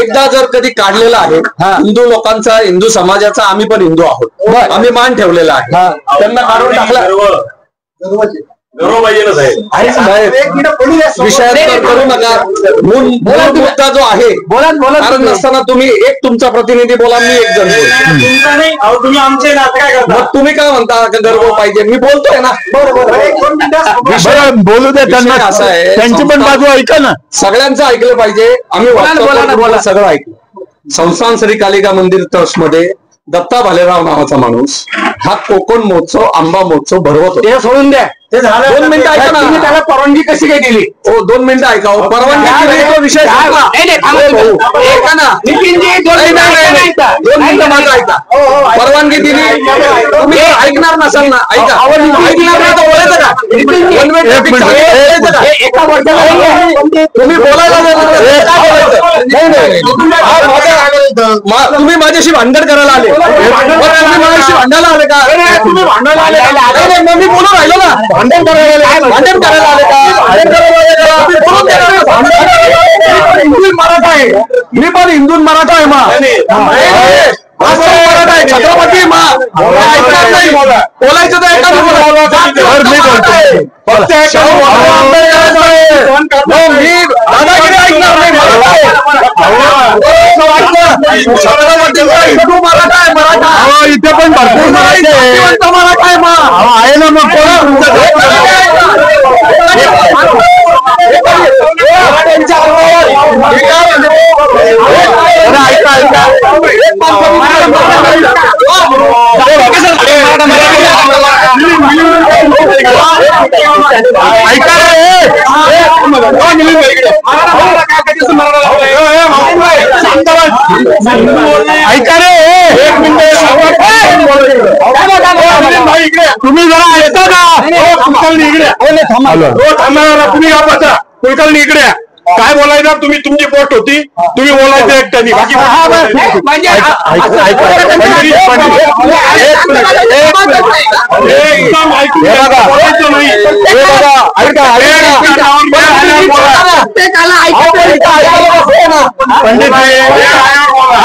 F: एकदा जर कधी काढलेला आहे हिंदू लोकांचा, हिंदू समाजाचा, आम्ही पण हिंदू आहोत, आम्ही मान ठेवलेला आहे, त्यांना काढून टाकला विषयात करू नका. मुद्दा जो आहे कारण नसताना तुम्ही एक तुमचा प्रतिनिधी बोला, मी एक जण बोल. तुम्ही आमचे तुम्ही काय म्हणता गर्व पाहिजे, मी बोलतोय ना. बरोबर,
E: बोलू दे त्यांना.
F: असं आहे,
E: त्यांची पण बाजू ऐका ना.
F: सगळ्यांचं ऐकलं पाहिजे. आम्ही सगळं ऐकलं. संस्थान श्री कालिका मंदिर ट्रस्ट मध्ये
G: दत्ता भालेराव नावाचा माणूस हा कोकण महोत्सव आंबा महोत्सव भरवत होता.
F: ते सोडून द्या, ते झालं.
G: 2 मिनिटं ऐका ना.
F: तुम्ही त्याला परवानगी कशी काय दिली?
G: हो 2 मिनिटं ऐका. परवानगी विषय ऐका ना. 2 मिनिटं माझं ऐका. परवानगी दिली तुम्ही ऐकणार नसाल ना. ऐका ऐकणार नाही तर बोलायचं का?
F: एका वर्षाला
G: तुम्ही बोलायला तुम्ही माझ्याशी भांडण करायला आले. तुम्ही माझ्याशी भांडायला आले का? तुम्ही भांडायला आले मग मी बोलून राहिलो ना. भांडण करायला आले का? हिंदू मराठा आहे मी, पण हिंदू मराठा आहे मराठा आहे, छत्रपती ऐकणार नाही. बोलायचं तर ऐका. मी दादागिरी ऐकणार नाही. हिंदू मराठा आहे. मराठा इथे पण भरपूर मराठा आहे ना. मग ऐका रे. 1 मिनिट तुम्ही जरा येता का? कुलकर्णी इकडे थांबणार. तुम्ही का बसा? कुलकर्णी इकडे काय बोलायचं? तुम्ही तुमची पोस्ट होती, तुम्ही बोलायचं एकट्यानी. बाकी पंडित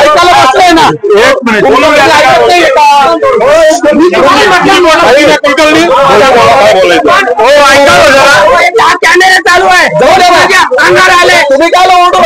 G: ऐकायला बसलंय ना. 1 मिनिट कुलकर्णी हो ऐका कॅमेरा चालू आहे. अंगार आले तुम्ही काय ओरडू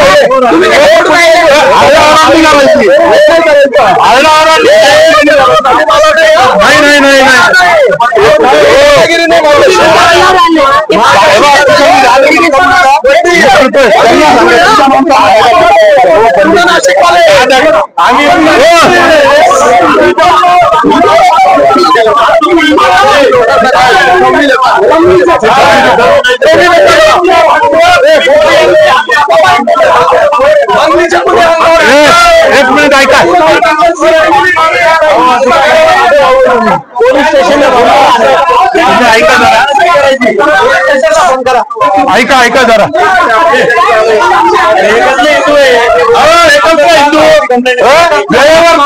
G: एक मिनिट ऐका. पोलीस स्टेशनला ऐका जरा.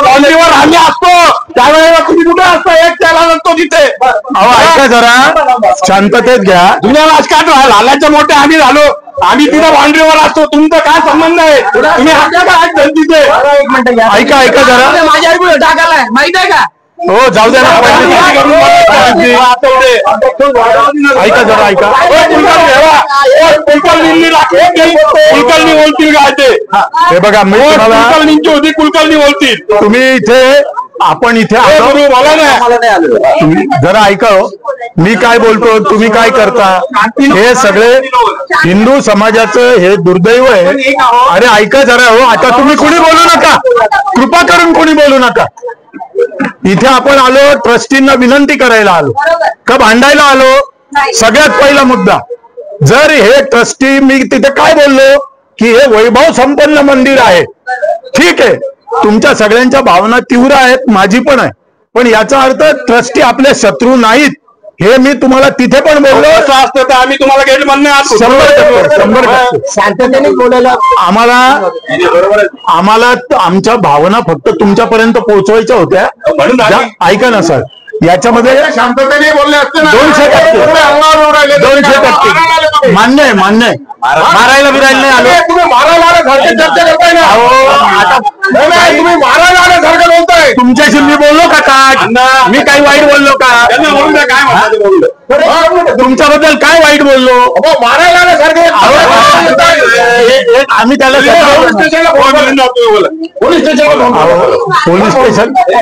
G: कॉलनीवर आम्ही असतो त्यावेळेला तुम्ही कुठे असता? एक त्याला नसतो तिथे. ऐका जरा शांततेत घ्या. जुन्या राजकारण लालाच्या मोठे आम्ही झालो. आम्ही तिथे बाउंड्रीवर असतो. तुमचा काय संबंध आहे? तुम्ही आपल्या काय तिथे? ऐका जरा. माझ्या टाकालाय माहित आहे का? हो जाऊ दे ना. ऐका जरा ऐका. कुलकर्णी बोलतील काय ते? हे बघा मी कुलकर्णींची होती. कुलकर्णी बोलतील. तुम्ही इथे आपण इथे मला नाही. तुम्ही जरा ऐका. मी काय बोलतो तुम्ही काय करता? हे सगळे हिंदू समाजाचं हे दुर्दैव आहे. अरे ऐका जरा. हो आता तुम्ही कोणी बोलू नका. कृपा करून कोणी बोलू नका. इथे आपण आलो ट्रस्टींना विनंती करायला आलो का भांडायला आलो? सगळ्यात पहिला मुद्दा, जर हे ट्रस्टी मी तिथे काय बोललो की हे वैभव संपन्न मंदिर आहे, ठीक आहे, तुमच्या सगळ्यांच्या भावना तीव्र आहेत, माझी पण आहे, पण याचा अर्थ ट्रस्टी आपले शत्रू नाहीत हे मी तुम्हाला तिथे पण बोललो. असतं तर आम्ही तुम्हाला गेट म्हणणे 100% शांततेने बोलायला आम्हाला आमच्या भावना फक्त तुमच्यापर्यंत पोहोचवायच्या होत्या. ऐका ना सर, याच्यामध्ये शांततेने बोलले असते 200% मान्य आहे. मारायला बिरायला नाही आलो. तुम्ही मारायला आल्यासारखे चर्चा करताय ना. आता तुम्ही मारायला आल्यासारखं बोलताय. तुमच्याशी मी बोललो का? मी काही वाईट बोललो का? काय तुमच्याबद्दल काय वाईट बोललो?
D: मारायला
G: आम्ही त्याला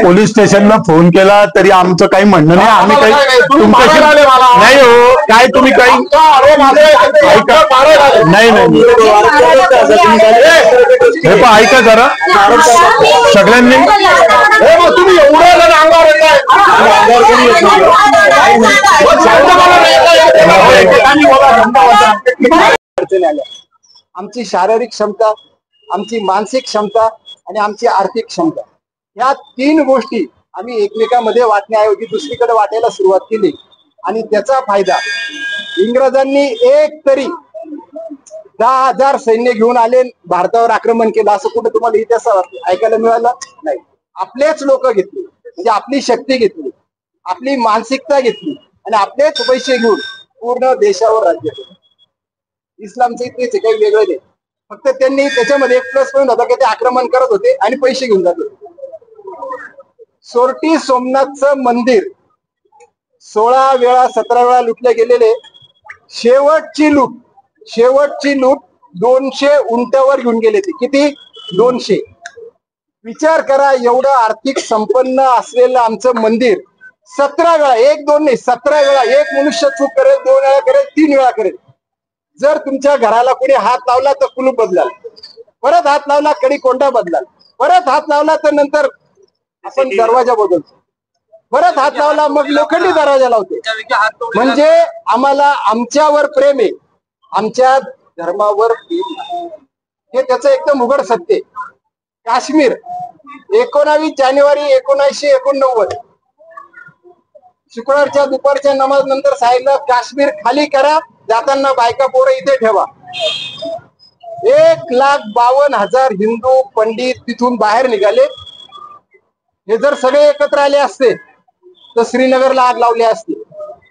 G: पोलीस स्टेशनला फोन केला तरी आमचं काही म्हणणं नाही. आम्ही काही तुमच्याशी नाही हो, काय तुम्ही काही नाही नाही हे पण ऐका जरा सगळ्यांनी.
D: तुम्ही एवढं
F: आमची शारीरिक क्षमता, आमची मानसिक क्षमता आणि आमची आर्थिक क्षमता, या तीन गोष्टी आम्ही एकमेकांमध्ये वाटण्याऐवजी दुसरीकडे वाटायला सुरुवात केली आणि त्याचा फायदा इंग्रजांनी एक तरी 10,000 सैन्य घेऊन आले, भारतावर आक्रमण केलं असं कुठं तुम्हाला इतिहासात ऐकायला मिळालं नाही. आपलेच लोक घेतले, म्हणजे आपली शक्ती घेतली, आपली मानसिकता घेतली आणि आपलेच पैसे घेऊन पूर्ण देशावर राज्य केलं. इस्लामचं इथेच काही वेगळं नाही, फक्त त्यांनी त्याच्यामध्ये एक प्लस पॉईंट होता की ते आक्रमण करत होते आणि पैसे घेऊन जात होते. सोरटी सोमनाथचं मंदिर 16 वेळा 17 वेळा लुटले गेलेले. शेवटची लूट 200 उंटावर घेऊन गेले ते. किती? 200. विचार करा, एवढं आर्थिक संपन्न असलेलं आमचं मंदिर 17 वेळा, 1-2 नाही 17 वेळा, एक मनुष्य चूक करेल, 2 वेळा करेल, 3 वेळा करेल. जर तुमच्या घराला कोणी हात लावला तर कुलूप बदलाल, परत हात लावला कडी कोंडा बदलाल, परत हात लावला तर नंतर आपण दरवाजा बदलतो, परत हात लावला मग लोखंडी दरवाजा लावतो. म्हणजे आम्हाला आमच्यावर प्रेम आहे, आमच्या धर्मावर प्रेम, हे त्याचं एकदम उघड सत्य आहे. काश्मीर 19 जानेवारी 1989 शुक्रवारच्या दुपारच्या नमाज नंतर सांगितलं काश्मीर खाली करा, जाताना बायका पोरं इथे ठेवा. 1,52,000 हिंदू पंडित तिथून बाहेर निघाले. हे जर सगळे एकत्र आले असते तर श्रीनगरला आग लावली असती,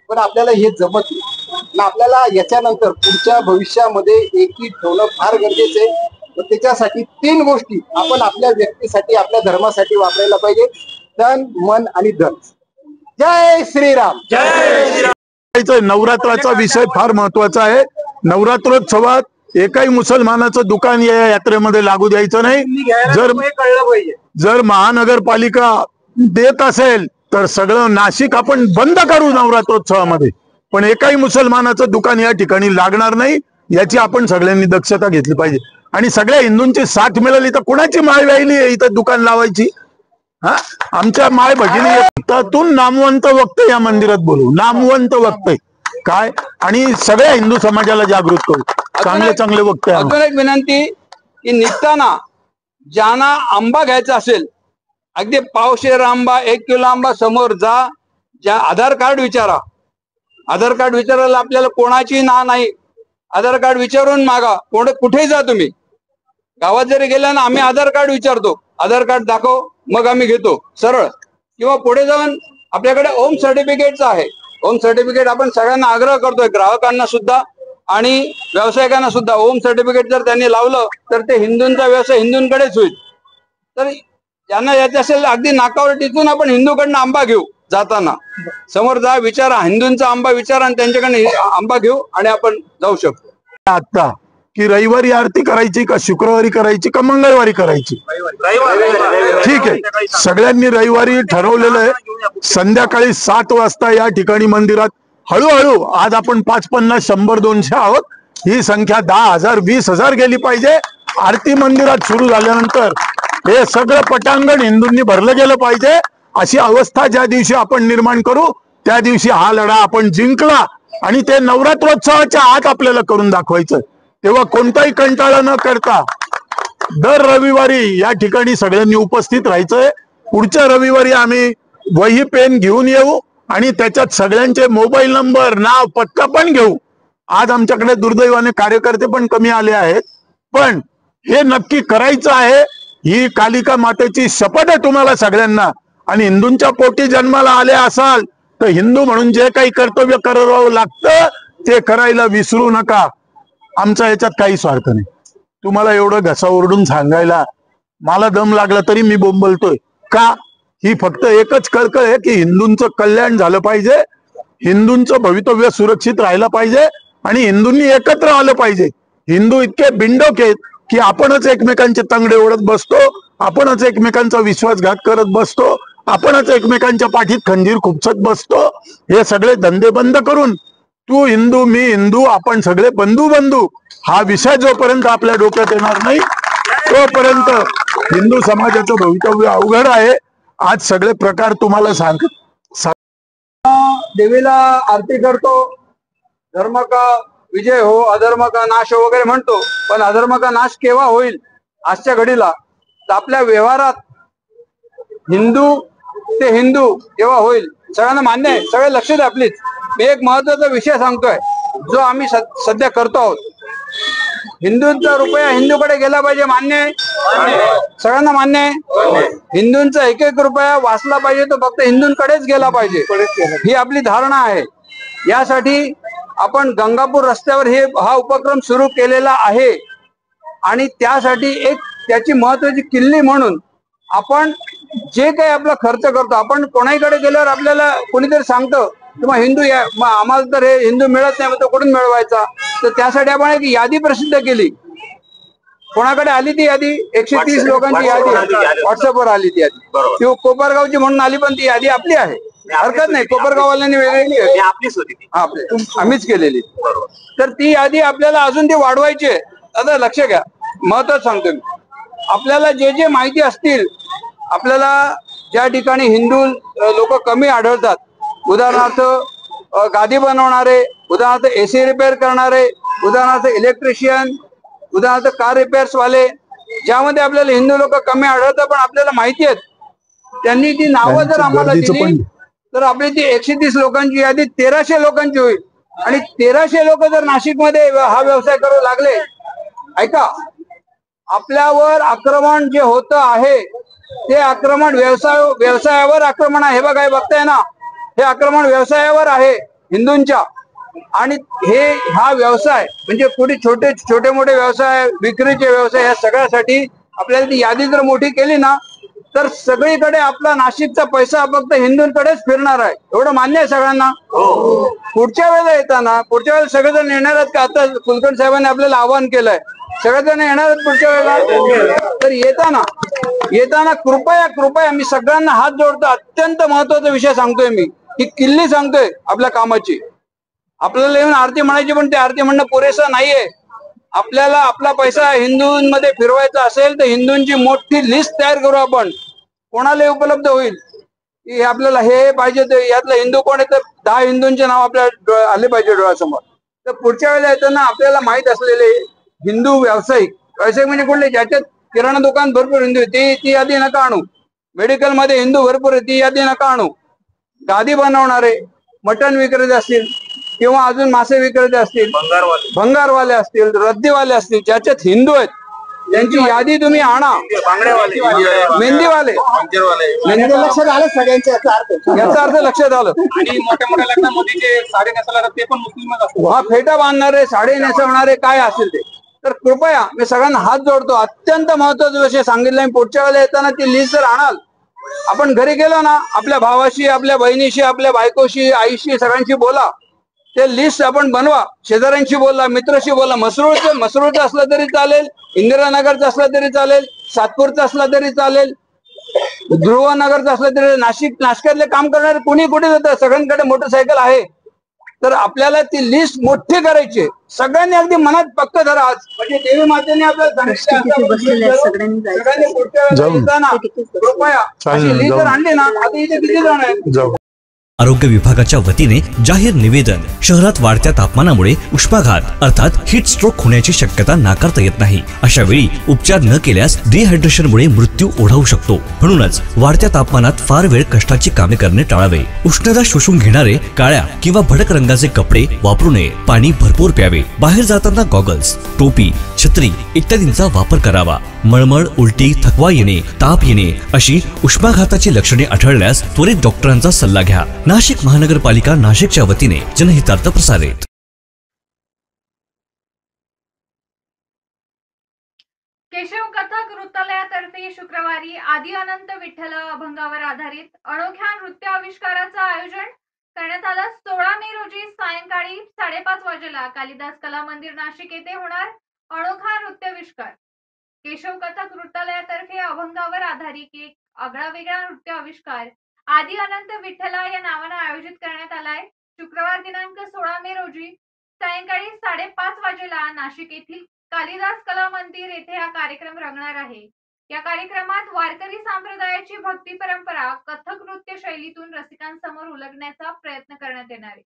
F: पण आपल्याला हे जमत नाही. आपल्याला याच्यानंतर पुढच्या भविष्यामध्ये एकी ठेवणं फार गरजेचं आहे. त्याच्यासाठी 3 गोष्टी आपण आपल्या व्यक्तीसाठी, आपल्या धर्मासाठी वापरायला पाहिजे: तन, मन आणि धन. जय श्रीराम.
E: नवरात्राचा विषय फार महत्वाचा आहे. नवरात्रोत्सवात एकाही मुसलमानाचं दुकान या यात्रेमध्ये लागू द्यायचं नाही. जर महानगरपालिका देत असेल तर सगळं नाशिक आपण बंद करू नवरात्रोत्सवामध्ये, पण एकाही मुसलमानाचं दुकान या ठिकाणी लागणार नाही, याची आपण सगळ्यांनी दक्षता घेतली पाहिजे. आणि सगळ्या हिंदूंची साथ मिळाली तर कुणाची माय व्हायली इथं दुकान लावायची? आमच्या माय भगिनी त्यातून नामवंत वक्ते या मंदिरात बोलू, नामवंत वक्ते काय, आणि सगळ्या हिंदू समाजाला जागृत करू. चांगले वक्ते.
H: अजून एक विनंती की निघताना ज्यांना आंबा घ्यायचा असेल, अगदी पावशेर आंबा, 1 किलो आंबा समोर जा, ज्या आधार कार्ड विचारा. आधार कार्ड विचारायला आपल्याला कोणाची नाही, आधार कार्ड विचारून मागा. कुठेही जा तुम्ही, गावात जरी गेला ना, आम्ही आधार कार्ड विचारतो, आधार कार्ड दाखव, मग आम्ही घेतो सरळ. किंवा पुढे जाऊन आपल्याकडे होम सर्टिफिकेटचं आहे. होम सर्टिफिकेट आपण सगळ्यांना आग्रह करतोय, ग्राहकांना सुद्धा आणि व्यावसायिकांना सुद्धा. होम सर्टिफिकेट जर त्यांनी लावलं तर ते हिंदूंचा व्यवसाय हिंदूंकडेच होईल. तर ज्यांना यायचं असेल अगदी नाकावर टिचून आपण हिंदूकडनं आंबा घेऊ. जाताना समोर जा, विचारा, हिंदूंचा आंबा विचारा आणि त्यांच्याकडनं आंबा घेऊ आणि आपण जाऊ शकतो.
E: आता की रविवारी आरती करायची का शुक्रवारी करायची का मंगळवारी करायची? ठीक आहे, सगळ्यांनी रविवारी ठरवलेलं आहे. संध्याकाळी 7 वाजता या ठिकाणी मंदिरात हळूहळू, आज आपण 5, 50, 100, 200 आहोत, ही संख्या 10,000, 20,000 गेली पाहिजे. आरती मंदिरात सुरू झाल्यानंतर हे सगळं पटांगण हिंदूंनी भरलं गेलं पाहिजे. अशी अवस्था ज्या दिवशी आपण निर्माण करू त्या दिवशी हा लढा आपण जिंकला आणि ते नवरात्रोत्सवाच्या आत आपल्याला करून दाखवायचं. तेव्हा कोणताही कंटाळा न करता दर रविवारी या ठिकाणी सगळ्यांनी उपस्थित राहायचंय. पुढच्या रविवारी आम्ही वही पेन घेऊन येऊ आणि त्याच्यात सगळ्यांचे मोबाईल नंबर, नाव, पत्ता पण घेऊ. आज आमच्याकडे दुर्दैवाने कार्यकर्ते पण कमी आले आहेत, पण हे नक्की करायचं आहे. ही कालिका मातेची शपथ आहे तुम्हाला सगळ्यांना. आणि हिंदूंच्या पोटी जन्माला आले असाल तर हिंदू म्हणून जे काही कर्तव्य करावं लागतं ते करायला विसरू नका. आमचा याच्यात काही स्वार्थ नाही. तुम्हाला एवढं घसा ओरडून सांगायला मला दम लागला तरी मी बोंबलतोय का? ही फक्त एकच कळकळ आहे की हिंदूंचं कल्याण झालं पाहिजे हिंदूंचं भवितव्य सुरक्षित राहिलं पाहिजे आणि हिंदूंनी एकत्र आलं पाहिजे. हिंदू इतके बिंडोक आहेत की आपणच एकमेकांचे तंगडे ओढत बसतो, आपणच एकमेकांचा विश्वासघात करत बसतो, आपणच एकमेकांच्या पाठीत खंजीर खुपसत बसतो. हे सगळे धंदे बंद करून तू हिंदू मी हिंदू आपण सगळे बंधू बंधू हा विषय जोपर्यंत आपल्या डोक्यात येणार नाही तोपर्यंत हिंदू समाजाचं भवितव्य अवघड आहे. आज सगळे प्रकार तुम्हाला
H: देवीला आरती करतो, धर्म का विजय हो अधर्म का नाश हो वगैरे म्हणतो, पण अधर्म का नाश केव्हा होईल आजच्या घडीला तर आपल्या व्यवहारात हिंदू ते हिंदू केव्हा होईल सगळ्यांना मान्य आहे. सगळे लक्ष द्या प्लीज. मी एक महत्वाचा विषय सांगतोय जो आम्ही सध्या करतो आहोत. हिंदूंचा रुपया हिंदूकडे गेला पाहिजे, मान्य आहे सगळ्यांना, मान्य आहे. हिंदूंचा एक एक रुपया वाचला पाहिजे तो फक्त हिंदूंकडेच गेला पाहिजे ही आपली धारणा आहे. यासाठी आपण गंगापूर रस्त्यावर हा उपक्रम सुरू केलेला आहे आणि त्यासाठी एक त्याची महत्वाची किल्ली म्हणून आपण जे काही आपला खर्च करतो, आपण कोणाकडे गेल्यावर आपल्याला कोणीतरी सांगतं किंवा हिंदू आम्हाला तर हे हिंदू मिळत नाही, तो कुठून मिळवायचा, तर त्यासाठी आपण एक यादी प्रसिद्ध केली. कोणाकडे आली ती यादी? 130 लोकांची यादी व्हॉट्सअपवर आली ती यादी. ती कोपरगावची म्हणून आली, पण ती यादी आपली आहे, हरकत नाही. कोपरगाववाल्यांनी वेगळी आम्हीच केलेली. तर ती यादी आपल्याला अजून ती वाढवायची आहे. आता लक्ष घ्या, महत्वाचं सांगतो मी. आपल्याला जे जे माहिती असतील, आपल्याला ज्या ठिकाणी हिंदू लोक कमी आढळतात, उदाहरणार्थ गादी बनवणारे, उदाहरणार्थ AC रिपेअर करणारे, उदाहरणार्थ इलेक्ट्रिशियन, उदाहरणार्थ कार रिपेअर्स वाले, ज्यामध्ये आपल्याला हिंदू लोक कमी आढळतात पण आपल्याला माहिती आहेत, त्यांनी ती नावं जर आम्हाला दिली तर आपली ती 130 लोकांची यादी 1300 लोकांची होईल. आणि 1300 लोक जर नाशिकमध्ये हा व्यवसाय करू लागले, ऐका, आपल्यावर आक्रमण जे होतं आहे ते आक्रमण व्यवसायावर आक्रमण आहे. हे बघा, हे बघताय ना, हे आक्रमण व्यवसायावर आहे हिंदूंच्या. आणि हा व्यवसाय म्हणजे कुठे छोटे मोठे व्यवसाय, विक्रीचे व्यवसाय, या सगळ्यासाठी आपल्याला ती यादी जर मोठी केली ना तर सगळीकडे आपला नाशिकचा पैसा फक्त हिंदूंकडेच फिरणार आहे. एवढं मान्य आहे सगळ्यांना? पुढच्या वेळेला येताना, पुढच्या वेळेला सगळेजण येणार आहेत का? आता कुलकर्णी साहेबांनी आपल्याला आवाहन केलंय, सगळेजण येणार आहेत पुढच्या वेळेला. तर येताना कृपया मी सगळ्यांना हात जोडतो. अत्यंत महत्वाचा विषय सांगतोय मी, ही किल्ली सांगतोय आपल्या कामाची. आपल्याला येऊन आरती म्हणायची, पण ते आरती म्हणणं पुरेसं नाहीये. आपल्याला आपला पैसा हिंदूंमध्ये फिरवायचा असेल तर हिंदूंची मोठी लिस्ट तयार करू आपण. कोणाला उपलब्ध होईल की आपल्याला हे पाहिजे, ते यातला हिंदू कोण आहे तर 10 हिंदूंचे नाव आपल्याला आले पाहिजे डोळ्यासमोर. तर पुढच्या वेळेला येताना आपल्याला माहित असलेले हिंदू व्यावसायिक म्हणजे कुठले, ज्याच्यात किराणा दुकान भरपूर हिंदू, ती यादी नका आणू. मेडिकल मध्ये हिंदू भरपूर आहे, ती यादी नका आणू. गादी बनवणारे, मटण विक्रेते असतील किंवा अजून मासे विक्रेते असतील, भंगारवाले असतील, रद्दीवाले असतील, ज्याच्यात हिंदू आहेत त्यांची यादी तुम्ही आणा. मेहंदीवाले
F: लक्षात आलं सगळ्यांच्या,
H: याचा अर्थ लक्षात आलं.
K: आणि मोठ्या मोठ्या लग्नामध्ये जे साडी नेसवणारे ते पण मुस्लिमच असतात.
H: हा, फेटा बांधणारे, साडी नेसवणारे, काय असेल ते. तर कृपया मी सगळ्यांना हात जोडतो. अत्यंत महत्वाचा विषय सांगितलाय. पुढच्या वेळेला येताना ती लिस्ट जर आणाल, आपण घरी गेलो ना, आपल्या भावाशी, आपल्या बहिणीशी, आपल्या बायकोशी, आईशी, सगळ्यांशी बोला. ते लिस्ट आपण बनवा. शेजाऱ्यांशी बोला, मित्राशी बोला. मसरूळचं असलं तरी चालेल, इंदिरानगरचं असलं तरी चालेल, सातपूरचं असलं तरी चालेल, ध्रुवनगरचं असलं तरी, नाशिकातले काम करणारे कुणी कुठे जातं, सगळ्यांकडे मोटरसायकल आहे. तर आपल्याला ती लिस्ट मोठी करायची. सगळ्यांनी अगदी मनात पक्क धरा. आज म्हणजे देवी मातेने आपल्याला सगळ्यांनी पुढच्या वेळेला येताना कृपया अशी लिस्ट जर आणली ना, आता इथे किती जण आहेत?
I: आरोग्य विभागाच्या वतीने जाहीर निवेदन. शहरात वाढत्या तापमानामुळे उष्माघात अर्थात हीट स्ट्रोक होण्याची शक्यता नाकारता येत नाही. अशा वेळी उपचार न केल्यास डिहायड्रेशनमुळे मृत्यू ओढावू शकतो. म्हणूनच वाढत्या तापमानात फार वेळ कष्टाची कामे करणे टाळावे. उष्णता शोषून घेणारे काळ्या किंवा भडक रंगाचे कपडे वापरू नये. पाणी भरपूर प्यावे. बाहेर जाताना गॉगल्स, टोपी, छत्री इत्यादींचा वापर करावा. मळमळ, उलटी, थकवा येणे, ताप येणे अशी उष्माघाताची लक्षणे आढळल्यास त्वरित डॉक्टरांचा सल्ला घ्या. नाशिक महानगरपालिका नाशिकच्या वतीने जनहितार्थ प्रसारित.
C: केशव कथक नृत्यालयातर्फे शुक्रवारी आदि अनंत विठ्ठल अभंगावर आधारित अनोख्या नृत्य आविष्काराचं आयोजन. करण्यात आला. 16 मे रोजी सायंकाळी 5:30 वाजेला कालिदास कला मंदिर नाशिक येथे होणार अनोखा नृत्याविष्कार. केशव कथक नृत्यालयातर्फे अभंगावर आधारित एक आगळावेगळा नृत्य आविष्कार आदि अनंत विठ्ठला या नावाने आयोजित करण्यात आलाय. शुक्रवार दिनांक 16 मे रोजी सायंकाळी 5:30 वाजेला नाशिक येथील कालिदास कला मंदिर येथे हा कार्यक्रम रंगणार आहे. या कार्यक्रमात वारकरी संप्रदायाची भक्ती परंपरा कथक नृत्य शैलीतून रसिकांसमोर उलगण्याचा प्रयत्न करण्यात येणार आहे.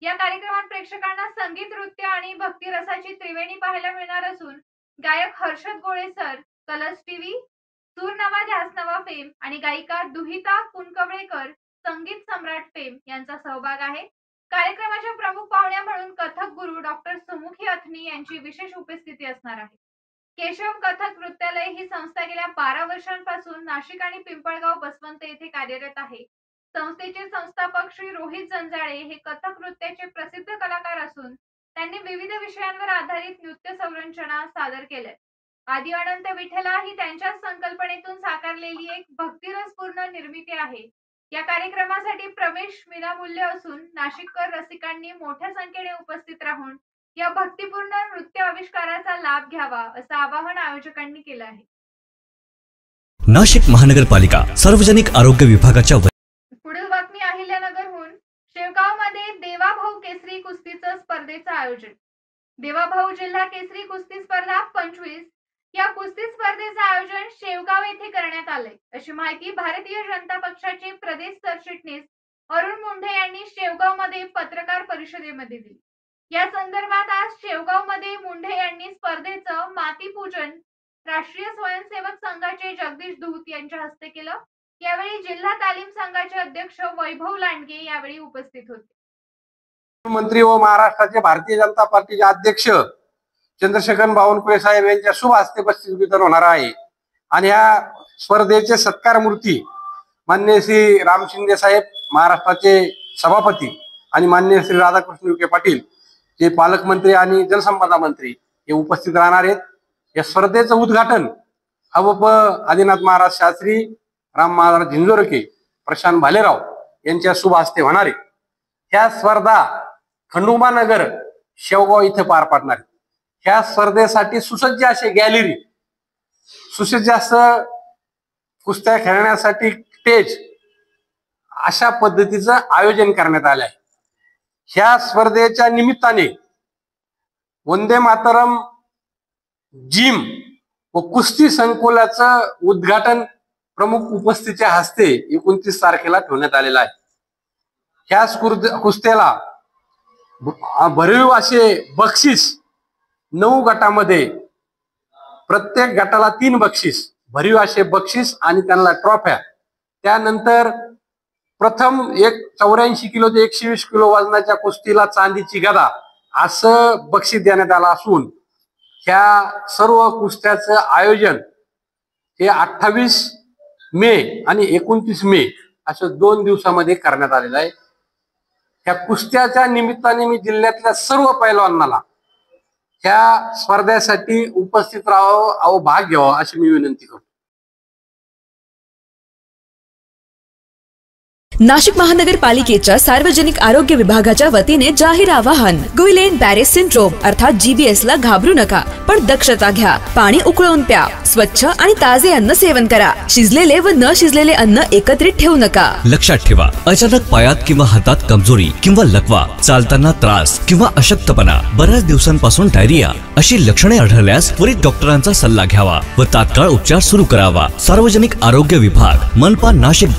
C: या कार्यक्रमात प्रेक्षकांना संगीत, नृत्य आणि भक्ती रसाची त्रिवेणी पाहायला मिळणार असून गायक हर्षद गोळे सर, कलर्स टीव्ही, सूर नवा ध्यास नवा फेम आणि गायिका दुहिता कुणकवळेकर, संगीत सम्राट फेम यांचा सहभाग आहे. कार्यक्रमाच्या प्रमुख पाहुण्या म्हणून कथक गुरु डॉक्टर सुमुखी अथनी यांची विशेष उपस्थिती असणार आहे. केशव कथक नृत्यालय ही संस्था गेल्या 12 वर्षांपासून नाशिक आणि पिंपळगाव बसवंत येथे कार्यरत आहे. संस्थेचे संस्थापक श्री रोहित जंजाळे हे कथक नृत्याचे प्रसिद्ध कलाकार असून त्यांनी विविध विषयांवर आधारित नृत्य संरचना सादर केल्या. आदि अनंत विठ्ठला ही त्यांच्याच संकल्पनेतून साकारलेली एक भक्तिरसपूर्ण निर्मिती आहे. या कार्यक्रमासाठी प्रवेश विनामूल्य असून नाशिककर रसिकांनी मोठ्या संख्येने उपस्थित राहून या भक्तिपूर्ण नृत्य आविष्काराचा लाभ घ्यावा असं आवाहन आयोजकांनी केलं आहे.
I: नाशिक महानगरपालिका सार्वजनिक आरोग्य विभागाच्या
C: पुढील बातमी अहिल्यानगरहून. शेवगावमध्ये देवाभाऊ केसरी कुस्तीचं स्पर्धेचं आयोजन. देवाभाऊ जिल्हा केसरी कुस्ती स्पर्धा 25 या कुस्ती स्पर्धेचं आयोजन शेवगाव येथे करण्यात आले अशी माहिती भारतीय जनता पक्षाचे प्रदेश सरचिटणीस अरुण मुंढे यांनी शेवगाव मध्ये पत्रकार परिषदेमध्ये दिली. या संदर्भात आज शेवगाव मध्ये मुंढे यांनी स्पर्धेचं माती पूजन राष्ट्रीय स्वयंसेवक संघाचे जगदीश धूत यांच्या हस्ते केलं. यावेळी जिल्हा तालीम संघाचे अध्यक्ष वैभव लांडगे यावेळी उपस्थित होते.
L: मंत्री व महाराष्ट्राचे भारतीय जनता पार्टीचे अध्यक्ष चंद्रशेखर बावनकुळे साहेब यांच्या शुभ हस्ते बक्षीस वितरण होणार आहे. आणि या स्पर्धेचे सत्कार मूर्ती माननीय श्री राम शिंदे साहेब महाराष्ट्राचे सभापती आणि माननीय श्री राधाकृष्ण विखे पाटील जे पालकमंत्री आणि जलसंपदा मंत्री हे उपस्थित राहणार आहेत. या स्पर्धेचं उद्घाटन अवप आदिनाथ महाराज शास्त्री, राम महाराज झिंजोरके, प्रशांत भालेराव यांच्या शुभ हस्ते होणार आहे. ह्या स्पर्धा खंडोबानगर शेवगाव इथे पार पडणार. ह्या स्पर्धेसाठी सुसज्ज असे गॅलरी, सुसज्ज असं कुस्त्या खेळण्यासाठी स्टेज अशा पद्धतीचं आयोजन करण्यात आलं आहे. ह्या स्पर्धेच्या निमित्ताने वंदे मातरम जिम व कुस्ती संकुलाचं उद्घाटन प्रमुख उपस्थितीच्या हस्ते 29 तारखेला ठेवण्यात आलेला आहे. ह्या कुस्त्याला भरीव असे बक्षीस 9 गटामध्ये, प्रत्येक गटाला 3 बक्षीस, भरीव असे बक्षीस आणि त्यांना ट्रॉफ्या. त्यानंतर प्रथम 84 किलो ते 120 किलो वजनाच्या कुस्तीला चांदीची गदा असं बक्षीस देण्यात आलं असून ह्या सर्व कुस्त्याचं आयोजन हे 28 मे आणि 29 मे असं 2 दिवसामध्ये करण्यात आलेलं आहे. ह्या कुस्त्याच्या निमित्ताने मी जिल्ह्यातल्या सर्व पैलवानांना ह्या स्पर्धेसाठी उपस्थित राहावं व भाग घ्यावा अशी मी विनंती करतो.
J: नाशिक महानगरपालिकेच्या सार्वजनिक आरोग्य विभागाच्या वतीने जाहीर आवाहन. गुइलेन बॅरेस सिंड्रोम अर्थात GBS ला घाबरू नका, पण दक्षता घ्या. पाणी उकळून प्या. स्वच्छ आणि ताजे अन्न सेवन करा. शिजलेले व न शिजलेले अन्न एकत्रित ठेवू नका.
I: लक्षात ठेवा, अचानक पायात किंवा हातात कमजोरी किंवा लकवा, चालताना त्रास किंवा अशक्तपणा, बऱ्याच दिवसांपासून डायरिया अशी लक्षणे आढळल्यास त्वरित डॉक्टरांचा सल्ला घ्यावा व तात्काळ उपचार सुरू करावा. सार्वजनिक आरोग्य विभाग, मनपा, नाशिक.